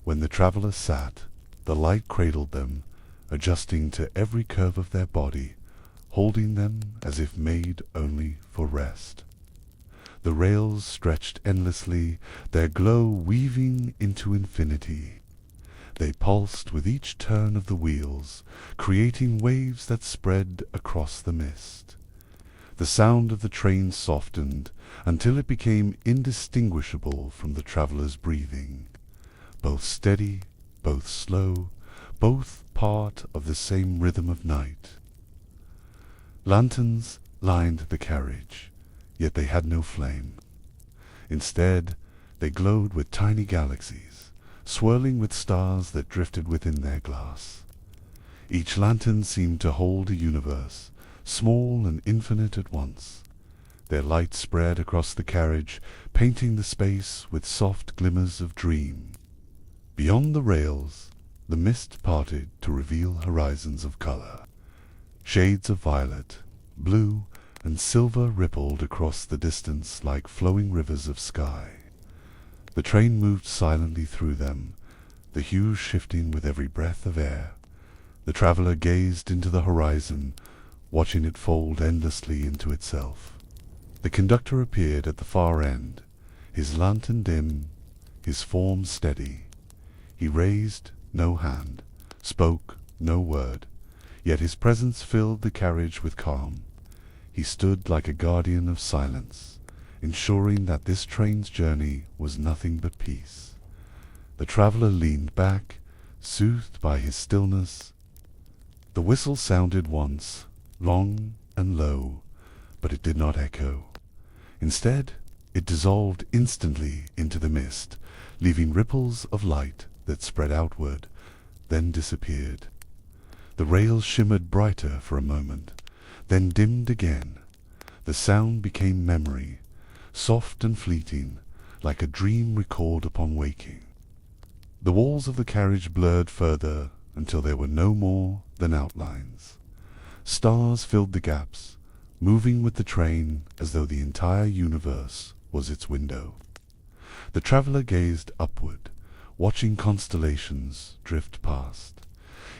When the traveler sat, the light cradled them, adjusting to every curve of their body, holding them as if made only for rest. The rails stretched endlessly, their glow weaving into infinity. They pulsed with each turn of the wheels, creating waves that spread across the mist. The sound of the train softened until it became indistinguishable from the traveler's breathing, both steady, both slow, both part of the same rhythm of night. Lanterns lined the carriage, yet they had no flame. Instead, they glowed with tiny galaxies, swirling with stars that drifted within their glass. Each lantern seemed to hold a universe, small and infinite at once. Their light spread across the carriage, painting the space with soft glimmers of dream. Beyond the rails, the mist parted to reveal horizons of color. Shades of violet, blue, and silver rippled across the distance like flowing rivers of sky. The train moved silently through them, the hues shifting with every breath of air. The traveler gazed into the horizon, watching it fold endlessly into itself. The conductor appeared at the far end, his lantern dim, his form steady. He raised no hand, spoke no word, yet his presence filled the carriage with calm. He stood like a guardian of silence, ensuring that this train's journey was nothing but peace. The traveler leaned back, soothed by his stillness. The whistle sounded once, long and low, but it did not echo. Instead, it dissolved instantly into the mist, leaving ripples of light that spread outward, then disappeared. The rails shimmered brighter for a moment, then dimmed again. The sound became memory, soft and fleeting, like a dream recalled upon waking. The walls of the carriage blurred further until there were no more than outlines. Stars filled the gaps, moving with the train as though the entire universe was its window. The traveler gazed upward, watching constellations drift past,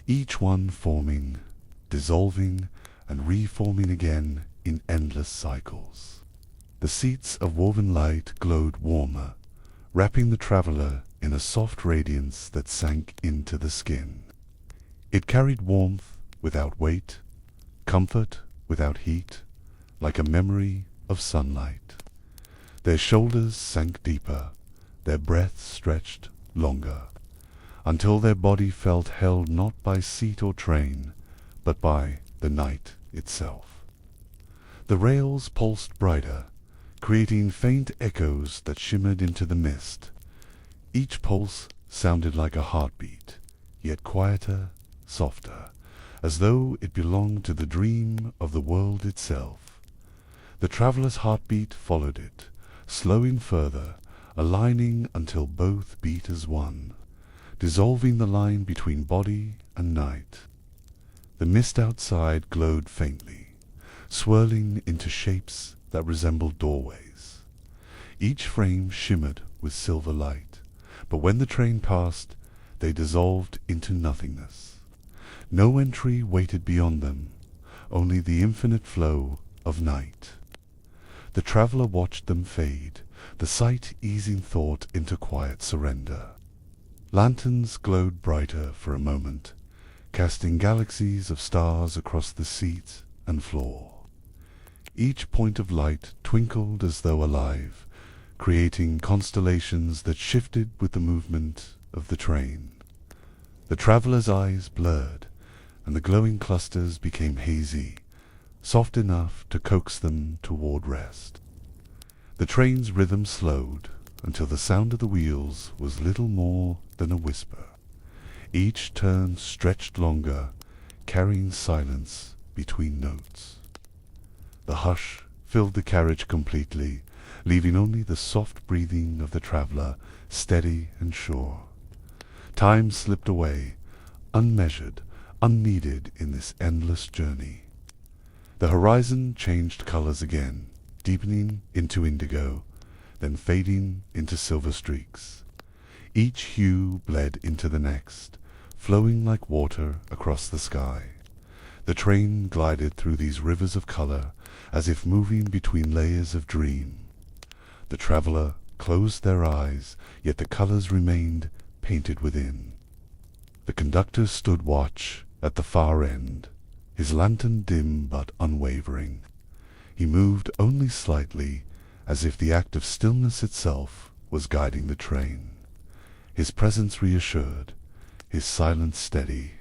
each one forming, dissolving, and reforming again in endless cycles. The seats of woven light glowed warmer, wrapping the traveler in a soft radiance that sank into the skin. It carried warmth without weight, comfort without heat, like a memory of sunlight. Their shoulders sank deeper, their breath stretched longer, until their body felt held not by seat or train, but by the night itself. The rails pulsed brighter, creating faint echoes that shimmered into the mist. Each pulse sounded like a heartbeat, yet quieter, softer, as though it belonged to the dream of the world itself. The traveler's heartbeat followed it, slowing further, aligning until both beat as one, dissolving the line between body and night. The mist outside glowed faintly, swirling into shapes that resembled doorways. Each frame shimmered with silver light, but when the train passed, they dissolved into nothingness. No entry waited beyond them, only the infinite flow of night. The traveler watched them fade, the sight easing thought into quiet surrender. Lanterns glowed brighter for a moment, casting galaxies of stars across the seat and floor. Each point of light twinkled as though alive, creating constellations that shifted with the movement of the train. The traveler's eyes blurred, and the glowing clusters became hazy, soft enough to coax them toward rest. The train's rhythm slowed until the sound of the wheels was little more than a whisper. Each turn stretched longer, carrying silence between notes. The hush filled the carriage completely, leaving only the soft breathing of the traveler steady and sure. Time slipped away, unmeasured, unneeded in this endless journey. The horizon changed colors again, deepening into indigo, then fading into silver streaks. Each hue bled into the next, flowing like water across the sky. The train glided through these rivers of color, as if moving between layers of dream. The traveler closed their eyes, yet the colors remained painted within. The conductor stood watch at the far end, his lantern dim but unwavering. He moved only slightly, as if the act of stillness itself was guiding the train. His presence reassured, his silence steady,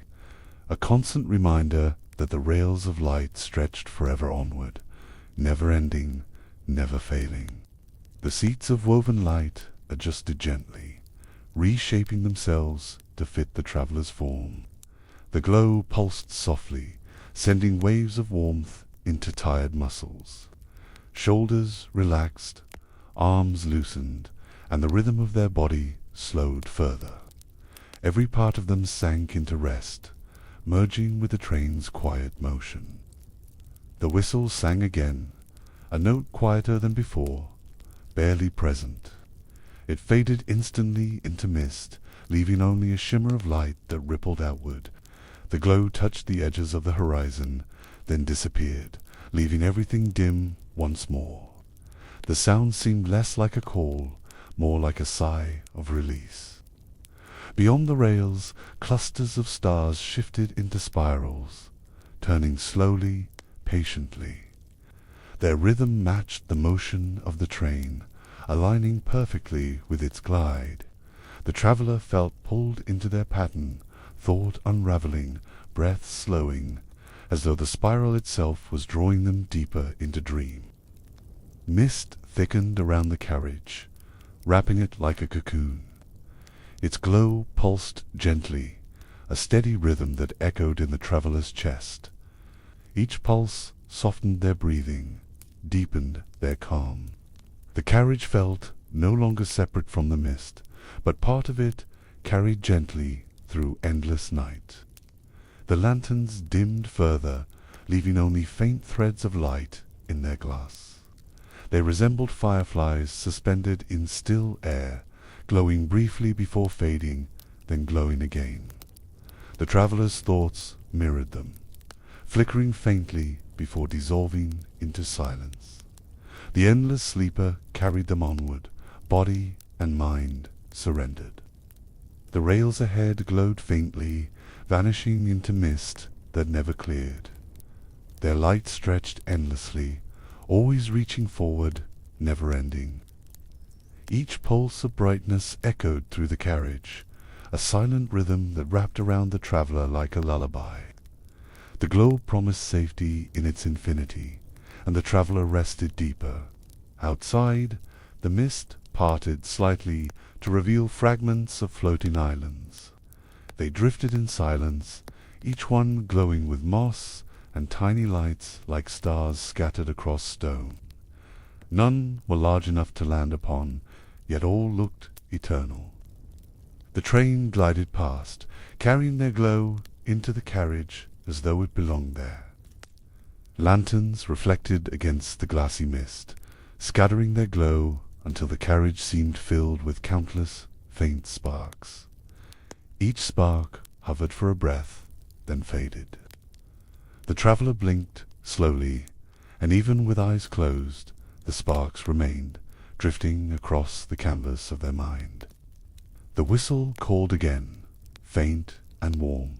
a constant reminder that the rails of light stretched forever onward, never ending, never failing. The seats of woven light adjusted gently, reshaping themselves to fit the traveler's form. The glow pulsed softly, sending waves of warmth into tired muscles. Shoulders relaxed, arms loosened, and the rhythm of their body slowed further. Every part of them sank into rest, merging with the train's quiet motion. The whistle sang again, a note quieter than before, barely present. It faded instantly into mist, leaving only a shimmer of light that rippled outward. The glow touched the edges of the horizon, then disappeared, leaving everything dim once more. The sound seemed less like a call, more like a sigh of release. Beyond the rails, clusters of stars shifted into spirals, turning slowly, patiently. Their rhythm matched the motion of the train, aligning perfectly with its glide. The traveler felt pulled into their pattern, thought unraveling, breath slowing, as though the spiral itself was drawing them deeper into dream. Mist thickened around the carriage, wrapping it like a cocoon. Its glow pulsed gently, a steady rhythm that echoed in the traveler's chest. Each pulse softened their breathing, deepened their calm. The carriage felt no longer separate from the mist, but part of it, carried gently through endless night. The lanterns dimmed further, leaving only faint threads of light in their glass. They resembled fireflies suspended in still air, glowing briefly before fading, then glowing again. The traveler's thoughts mirrored them, flickering faintly before dissolving into silence. The endless sleeper carried them onward, body and mind surrendered. The rails ahead glowed faintly, vanishing into mist that never cleared. Their light stretched endlessly, always reaching forward, never ending. Each pulse of brightness echoed through the carriage, a silent rhythm that wrapped around the traveler like a lullaby. The glow promised safety in its infinity, and the traveler rested deeper. Outside, the mist parted slightly to reveal fragments of floating islands. They drifted in silence, each one glowing with moss and tiny lights like stars scattered across stone. None were large enough to land upon, yet all looked eternal. The train glided past, carrying their glow into the carriage as though it belonged there. Lanterns reflected against the glassy mist, scattering their glow until the carriage seemed filled with countless faint sparks. Each spark hovered for a breath, then faded. The traveler blinked slowly, and even with eyes closed, the sparks remained, drifting across the canvas of their mind. The whistle called again, faint and warm.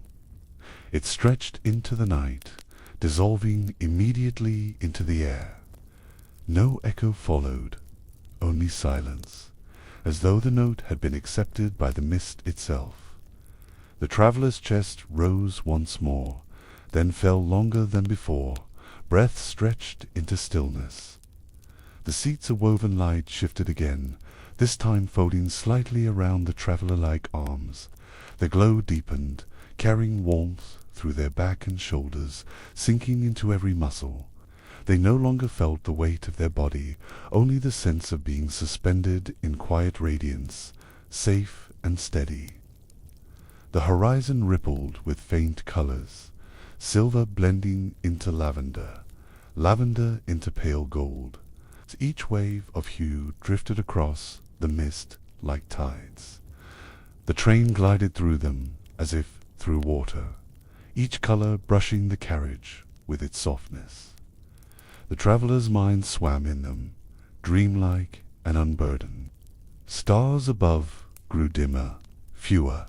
It stretched into the night, dissolving immediately into the air. No echo followed, only silence, as though the note had been accepted by the mist itself. The traveller's chest rose once more, then fell longer than before, breath stretched into stillness. The seats of woven light shifted again, this time folding slightly around the traveller-like arms. The glow deepened, carrying warmth through their back and shoulders, sinking into every muscle. They no longer felt the weight of their body, only the sense of being suspended in quiet radiance, safe and steady. The horizon rippled with faint colors, silver blending into lavender, lavender into pale gold. Each wave of hue drifted across the mist like tides. The train glided through them as if through water, each color brushing the carriage with its softness. The traveller's mind swam in them, dreamlike and unburdened. Stars above grew dimmer, fewer,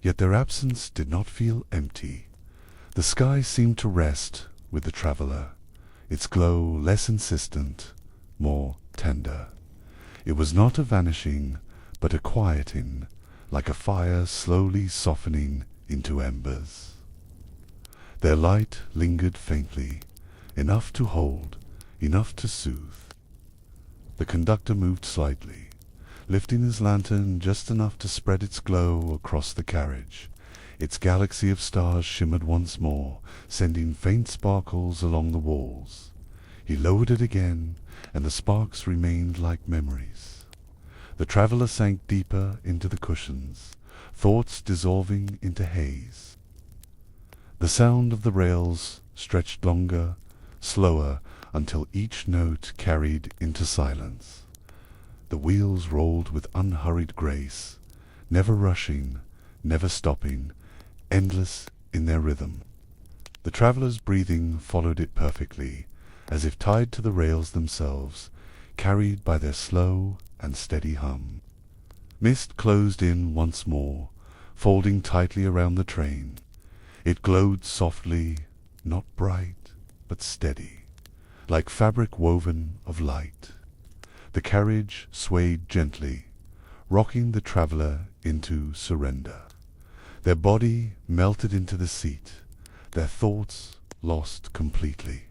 yet their absence did not feel empty. The sky seemed to rest with the traveller, its glow less insistent, more tender. It was not a vanishing, but a quieting, like a fire slowly softening into embers. Their light lingered faintly, enough to hold, enough to soothe. The conductor moved slightly, lifting his lantern just enough to spread its glow across the carriage. Its galaxy of stars shimmered once more, sending faint sparkles along the walls. He lowered it again, and the sparks remained like memories. The traveller sank deeper into the cushions, thoughts dissolving into haze. The sound of the rails stretched longer, slower, until each note carried into silence. The wheels rolled with unhurried grace, never rushing, never stopping, endless in their rhythm. The traveller's breathing followed it perfectly, as if tied to the rails themselves, carried by their slow and steady hum. Mist closed in once more, folding tightly around the train. It glowed softly, not bright, but steady, like fabric woven of light. The carriage swayed gently, rocking the traveller into surrender. Their body melted into the seat, their thoughts lost completely.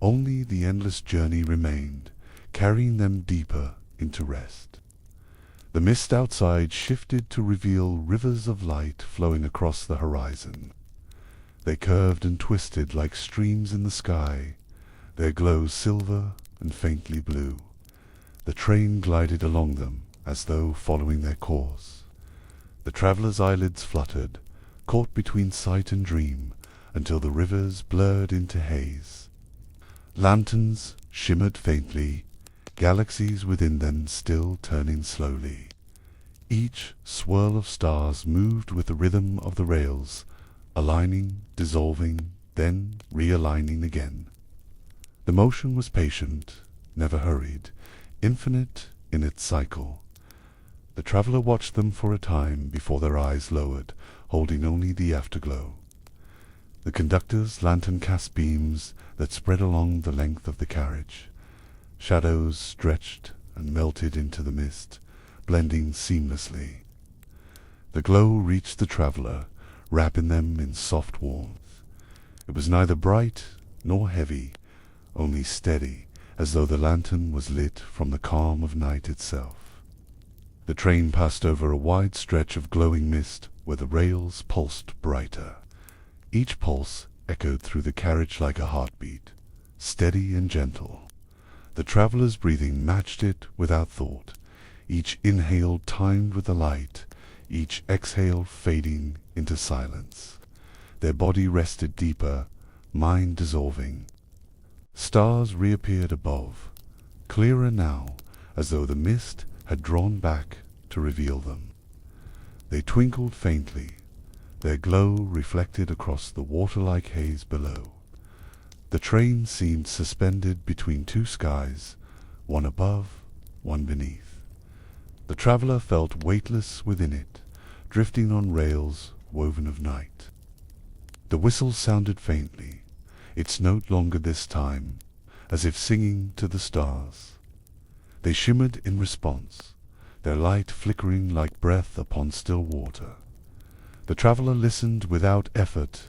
Only the endless journey remained, carrying them deeper into rest. The mist outside shifted to reveal rivers of light flowing across the horizon. They curved and twisted like streams in the sky, their glow silver and faintly blue. The train glided along them as though following their course. The traveller's eyelids fluttered, caught between sight and dream, until the rivers blurred into haze. Lanterns shimmered faintly, galaxies within them still turning slowly. Each swirl of stars moved with the rhythm of the rails, aligning, dissolving, then realigning again. The motion was patient, never hurried, infinite in its cycle. The traveller watched them for a time before their eyes lowered, holding only the afterglow. The conductor's lantern cast beams that spread along the length of the carriage. Shadows stretched and melted into the mist, blending seamlessly. The glow reached the traveller, wrapping them in soft warmth. It was neither bright nor heavy, only steady, as though the lantern was lit from the calm of night itself. The train passed over a wide stretch of glowing mist where the rails pulsed brighter. Each pulse echoed through the carriage like a heartbeat, steady and gentle. The traveller's breathing matched it without thought, each inhale timed with the light, each exhale fading into silence. Their body rested deeper, mind dissolving. Stars reappeared above, clearer now, as though the mist had drawn back to reveal them. They twinkled faintly, their glow reflected across the water-like haze below. The train seemed suspended between two skies, one above, one beneath. The traveller felt weightless within it, drifting on rails woven of night. The whistle sounded faintly, its note longer this time, as if singing to the stars. They shimmered in response, their light flickering like breath upon still water. The traveller listened without effort,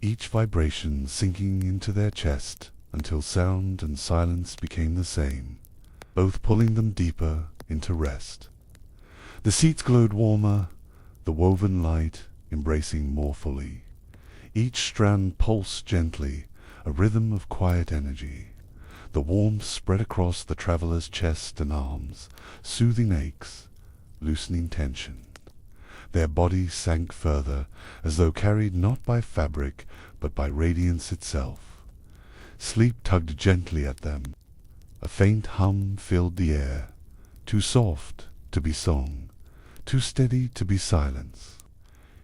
each vibration sinking into their chest until sound and silence became the same, both pulling them deeper into rest. The seats glowed warmer, the woven light embracing more fully. Each strand pulsed gently, a rhythm of quiet energy. The warmth spread across the traveler's chest and arms, soothing aches, loosening tension. Their bodies sank further, as though carried not by fabric, but by radiance itself. Sleep tugged gently at them. A faint hum filled the air, too soft to be song, too steady to be silence.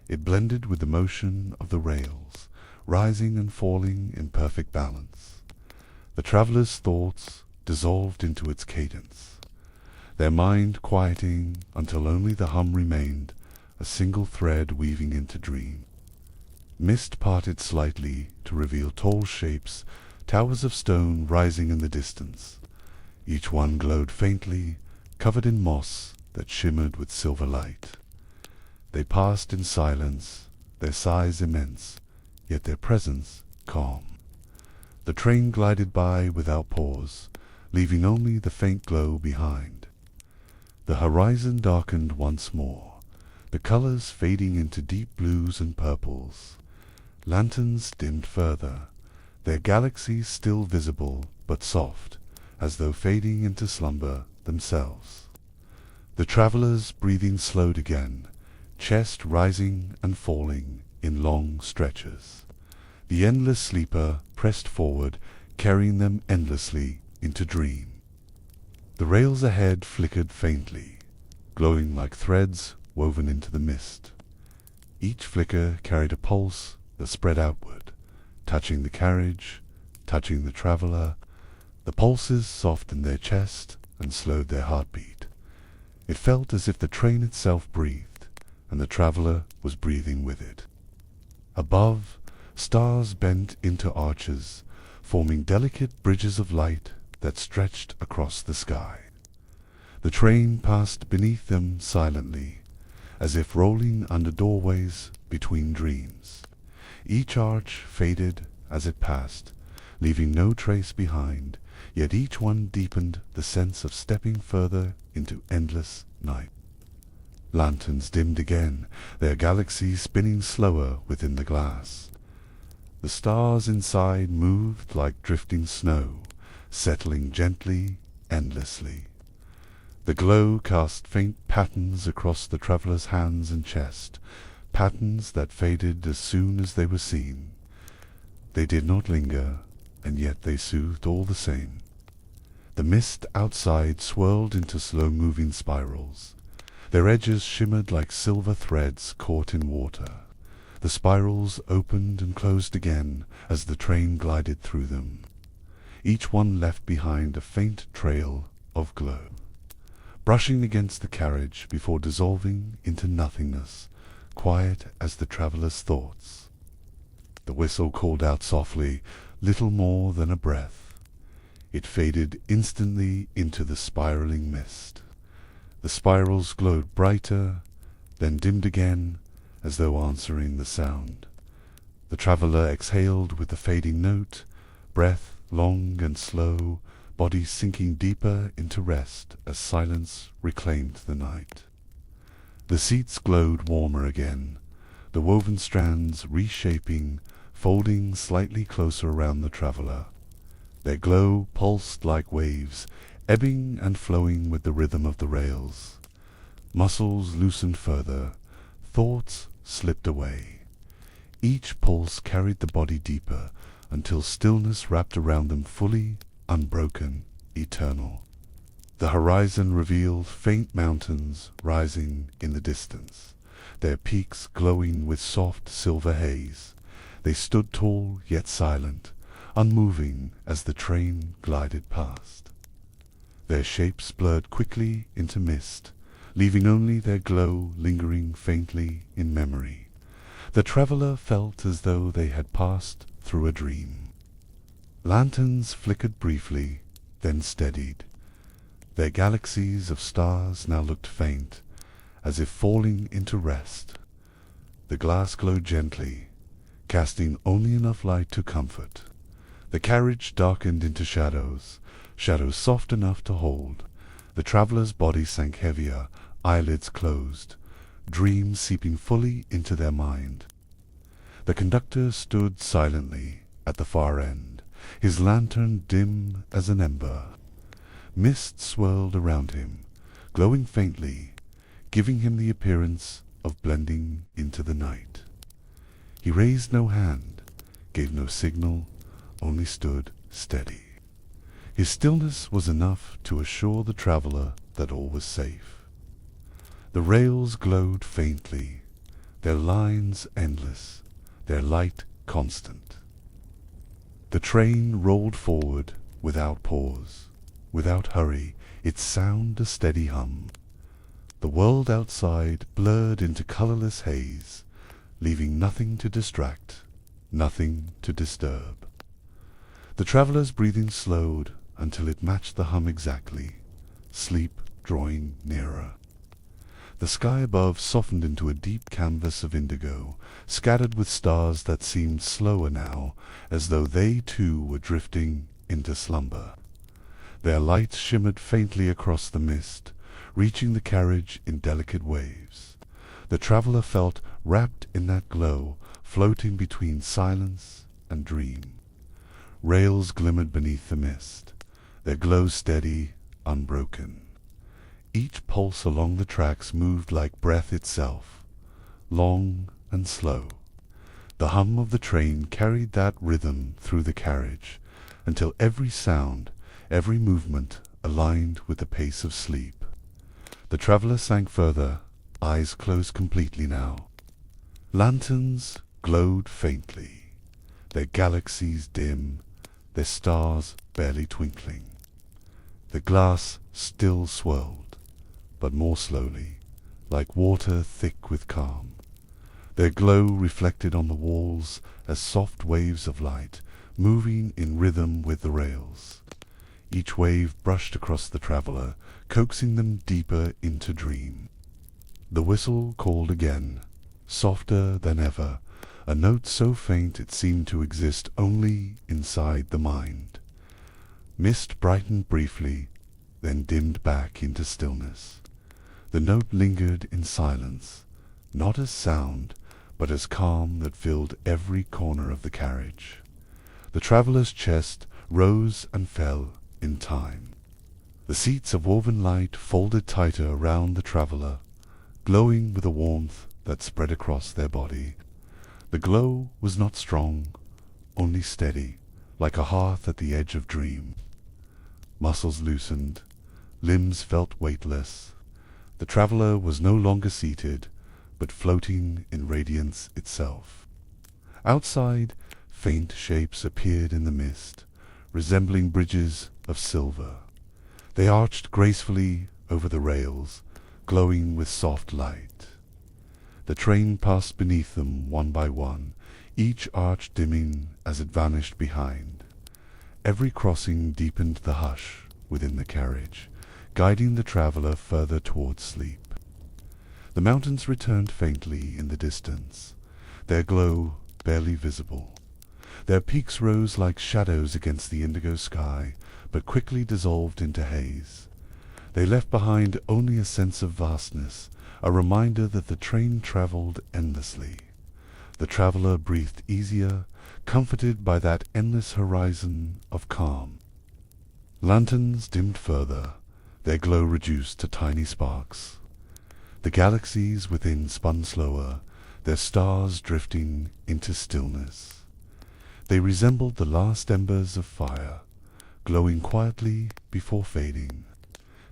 It blended with the motion of the rails, rising and falling in perfect balance. The traveller's thoughts dissolved into its cadence, their mind quieting until only the hum remained, a single thread weaving into dream. Mist parted slightly to reveal tall shapes, towers of stone rising in the distance. Each one glowed faintly, covered in moss that shimmered with silver light. They passed in silence, their size immense, yet their presence calm. The train glided by without pause, leaving only the faint glow behind. The horizon darkened once more, the colors fading into deep blues and purples. Lanterns dimmed further, their galaxies still visible but soft, as though fading into slumber themselves. The travelers' breathing slowed again, chest rising and falling in long stretches. The endless sleeper pressed forward, carrying them endlessly into dream. The rails ahead flickered faintly, glowing like threads woven into the mist. Each flicker carried a pulse that spread outward, touching the carriage, touching the traveler. The pulses softened their chest and slowed their heartbeat. It felt as if the train itself breathed, and the traveler was breathing with it. Above, stars bent into arches, forming delicate bridges of light that stretched across the sky. The train passed beneath them silently, as if rolling under doorways between dreams. Each arch faded as it passed, leaving no trace behind, yet each one deepened the sense of stepping further into endless night. Lanterns dimmed again, their galaxies spinning slower within the glass. The stars inside moved like drifting snow, settling gently, endlessly. The glow cast faint patterns across the traveller's hands and chest, patterns that faded as soon as they were seen. They did not linger, and yet they soothed all the same. The mist outside swirled into slow-moving spirals. Their edges shimmered like silver threads caught in water. The spirals opened and closed again as the train glided through them. Each one left behind a faint trail of glow, brushing against the carriage before dissolving into nothingness, quiet as the traveller's thoughts. The whistle called out softly, little more than a breath. It faded instantly into the spiraling mist. The spirals glowed brighter, then dimmed again, as though answering the sound. The traveller exhaled with the fading note, breath long and slow, body sinking deeper into rest as silence reclaimed the night. The seats glowed warmer again, the woven strands reshaping, folding slightly closer around the traveller. Their glow pulsed like waves, ebbing and flowing with the rhythm of the rails. Muscles loosened further, thoughts slipped away. Each pulse carried the body deeper, until stillness wrapped around them fully, unbroken, eternal. The horizon revealed faint mountains rising in the distance, their peaks glowing with soft silver haze. They stood tall yet silent, unmoving as the train glided past. Their shapes blurred quickly into mist, leaving only their glow lingering faintly in memory. The traveller felt as though they had passed through a dream. Lanterns flickered briefly, then steadied. Their galaxies of stars now looked faint, as if falling into rest. The glass glowed gently, casting only enough light to comfort. The carriage darkened into shadows, shadows soft enough to hold. The traveller's body sank heavier, eyelids closed, dreams seeping fully into their mind. The conductor stood silently at the far end, his lantern dim as an ember. Mist swirled around him, glowing faintly, giving him the appearance of blending into the night. He raised no hand, gave no signal, only stood steady. His stillness was enough to assure the traveler that all was safe. The rails glowed faintly, their lines endless, their light constant. The train rolled forward without pause, without hurry, its sound a steady hum. The world outside blurred into colorless haze, leaving nothing to distract, nothing to disturb. The traveler's breathing slowed until it matched the hum exactly, sleep drawing nearer. The sky above softened into a deep canvas of indigo, scattered with stars that seemed slower now, as though they too were drifting into slumber. Their lights shimmered faintly across the mist, reaching the carriage in delicate waves. The traveler felt wrapped in that glow, floating between silence and dream. Rails glimmered beneath the mist, their glow steady, unbroken. Each pulse along the tracks moved like breath itself, long and slow. The hum of the train carried that rhythm through the carriage, until every sound, every movement aligned with the pace of sleep. The traveler sank further, eyes closed completely now. Lanterns glowed faintly, their galaxies dim, their stars barely twinkling. The glass still swirled, but more slowly, like water thick with calm. Their glow reflected on the walls as soft waves of light, moving in rhythm with the rails. Each wave brushed across the traveler, coaxing them deeper into dream. The whistle called again, softer than ever, a note so faint it seemed to exist only inside the mind. Mist brightened briefly, then dimmed back into stillness. The note lingered in silence, not as sound, but as calm that filled every corner of the carriage. The traveller's chest rose and fell in time. The seats of woven light folded tighter around the traveller, glowing with a warmth that spread across their body. The glow was not strong, only steady, like a hearth at the edge of dream. Muscles loosened, limbs felt weightless. The traveller was no longer seated, but floating in radiance itself. Outside, faint shapes appeared in the mist, resembling bridges of silver. They arched gracefully over the rails, glowing with soft light. The train passed beneath them one by one, each arch dimming as it vanished behind. Every crossing deepened the hush within the carriage, guiding the traveller further towards sleep. The mountains returned faintly in the distance, their glow barely visible. Their peaks rose like shadows against the indigo sky, but quickly dissolved into haze. They left behind only a sense of vastness, a reminder that the train travelled endlessly. The traveller breathed easier, comforted by that endless horizon of calm. Lanterns dimmed further, their glow reduced to tiny sparks. The galaxies within spun slower, their stars drifting into stillness. They resembled the last embers of fire, glowing quietly before fading.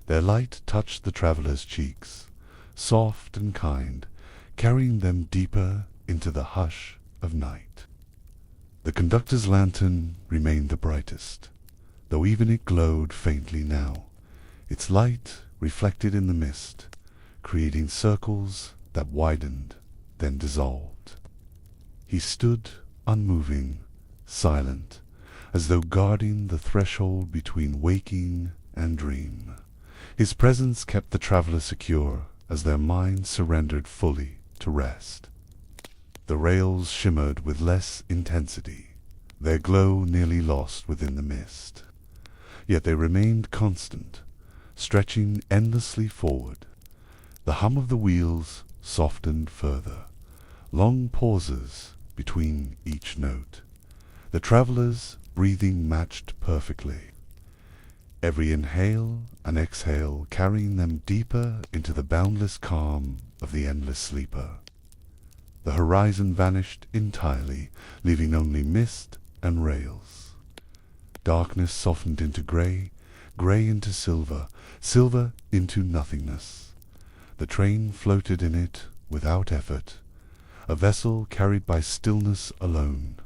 Their light touched the traveller's cheeks, soft and kind, carrying them deeper into the hush of night. The conductor's lantern remained the brightest, though even it glowed faintly now, its light reflected in the mist, creating circles that widened, then dissolved. He stood unmoving, silent, as though guarding the threshold between waking and dream. His presence kept the traveller secure as their minds surrendered fully to rest. The rails shimmered with less intensity, their glow nearly lost within the mist. Yet they remained constant, stretching endlessly forward. The hum of the wheels softened further, long pauses between each note. The travellers breathing matched perfectly. Every inhale and exhale carrying them deeper into the boundless calm of the endless sleeper. The horizon vanished entirely, leaving only mist and rails. Darkness softened into grey, grey into silver, silver into nothingness. The train floated in it without effort, a vessel carried by stillness alone.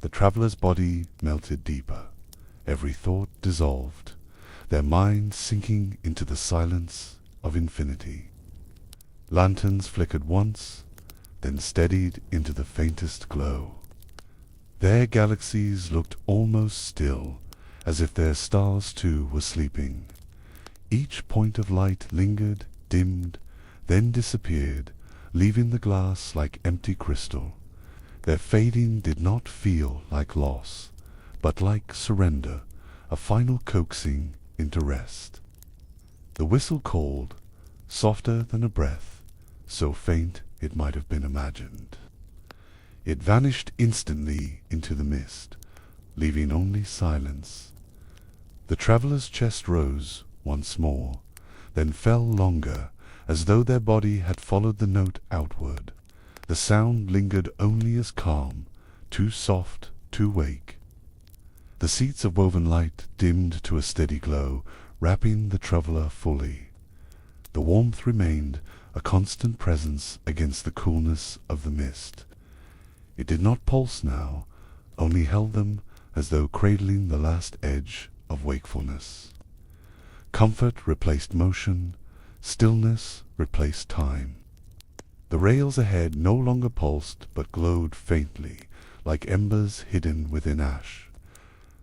The traveller's body melted deeper, every thought dissolved, their minds sinking into the silence of infinity. Lanterns flickered once, then steadied into the faintest glow. Their galaxies looked almost still, as if their stars too were sleeping. Each point of light lingered, dimmed, then disappeared, leaving the glass like empty crystal. Their fading did not feel like loss, but like surrender, a final coaxing into rest. The whistle called, softer than a breath, so faint it might have been imagined. It vanished instantly into the mist, leaving only silence. The traveller's chest rose once more, then fell longer, as though their body had followed the note outward. The sound lingered only as calm, too soft to wake. The seats of woven light dimmed to a steady glow, wrapping the traveller fully. The warmth remained, a constant presence against the coolness of the mist. It did not pulse now, only held them as though cradling the last edge of wakefulness. Comfort replaced motion, stillness replaced time. The rails ahead no longer pulsed, but glowed faintly, like embers hidden within ash.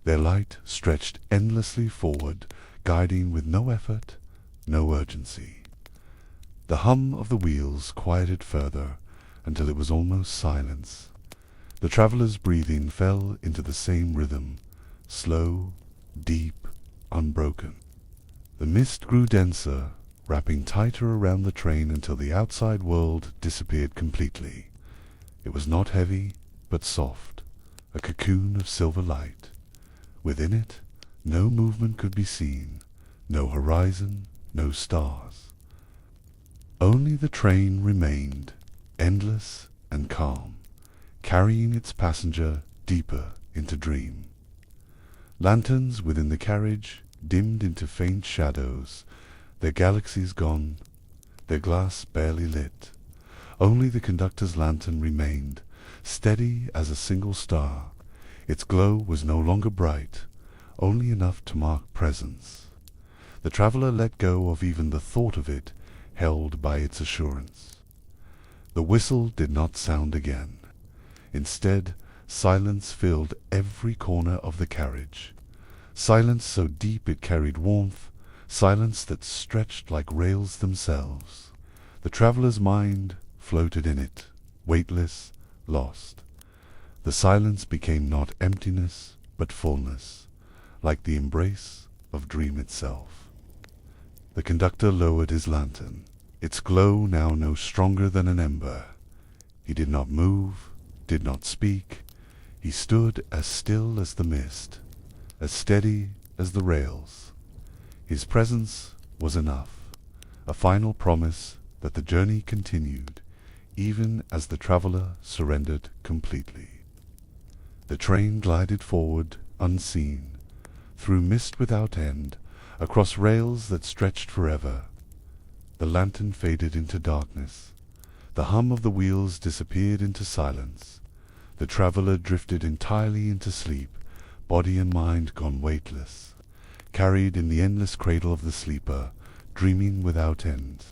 Their light stretched endlessly forward, guiding with no effort, no urgency. The hum of the wheels quieted further, until it was almost silence. The traveller's breathing fell into the same rhythm, slow, deep, unbroken. The mist grew denser, wrapping tighter around the train until the outside world disappeared completely. It was not heavy, but soft, a cocoon of silver light. Within it, no movement could be seen, no horizon, no stars. Only the train remained, endless and calm, carrying its passenger deeper into dream. Lanterns within the carriage dimmed into faint shadows, their galaxies gone, their glass barely lit. Only the conductor's lantern remained, steady as a single star. Its glow was no longer bright, only enough to mark presence. The traveller let go of even the thought of it, held by its assurance. The whistle did not sound again. Instead, silence filled every corner of the carriage. Silence so deep it carried warmth, silence that stretched like rails themselves. The traveller's mind floated in it, weightless, lost. The silence became not emptiness, but fullness, like the embrace of dream itself. The conductor lowered his lantern, its glow now no stronger than an ember. He did not move, did not speak. He stood as still as the mist, as steady as the rails. His presence was enough, a final promise that the journey continued, even as the traveller surrendered completely. The train glided forward, unseen, through mist without end, across rails that stretched forever. The lantern faded into darkness. The hum of the wheels disappeared into silence. The traveller drifted entirely into sleep, body and mind gone weightless, carried in the endless cradle of the sleeper, dreaming without end.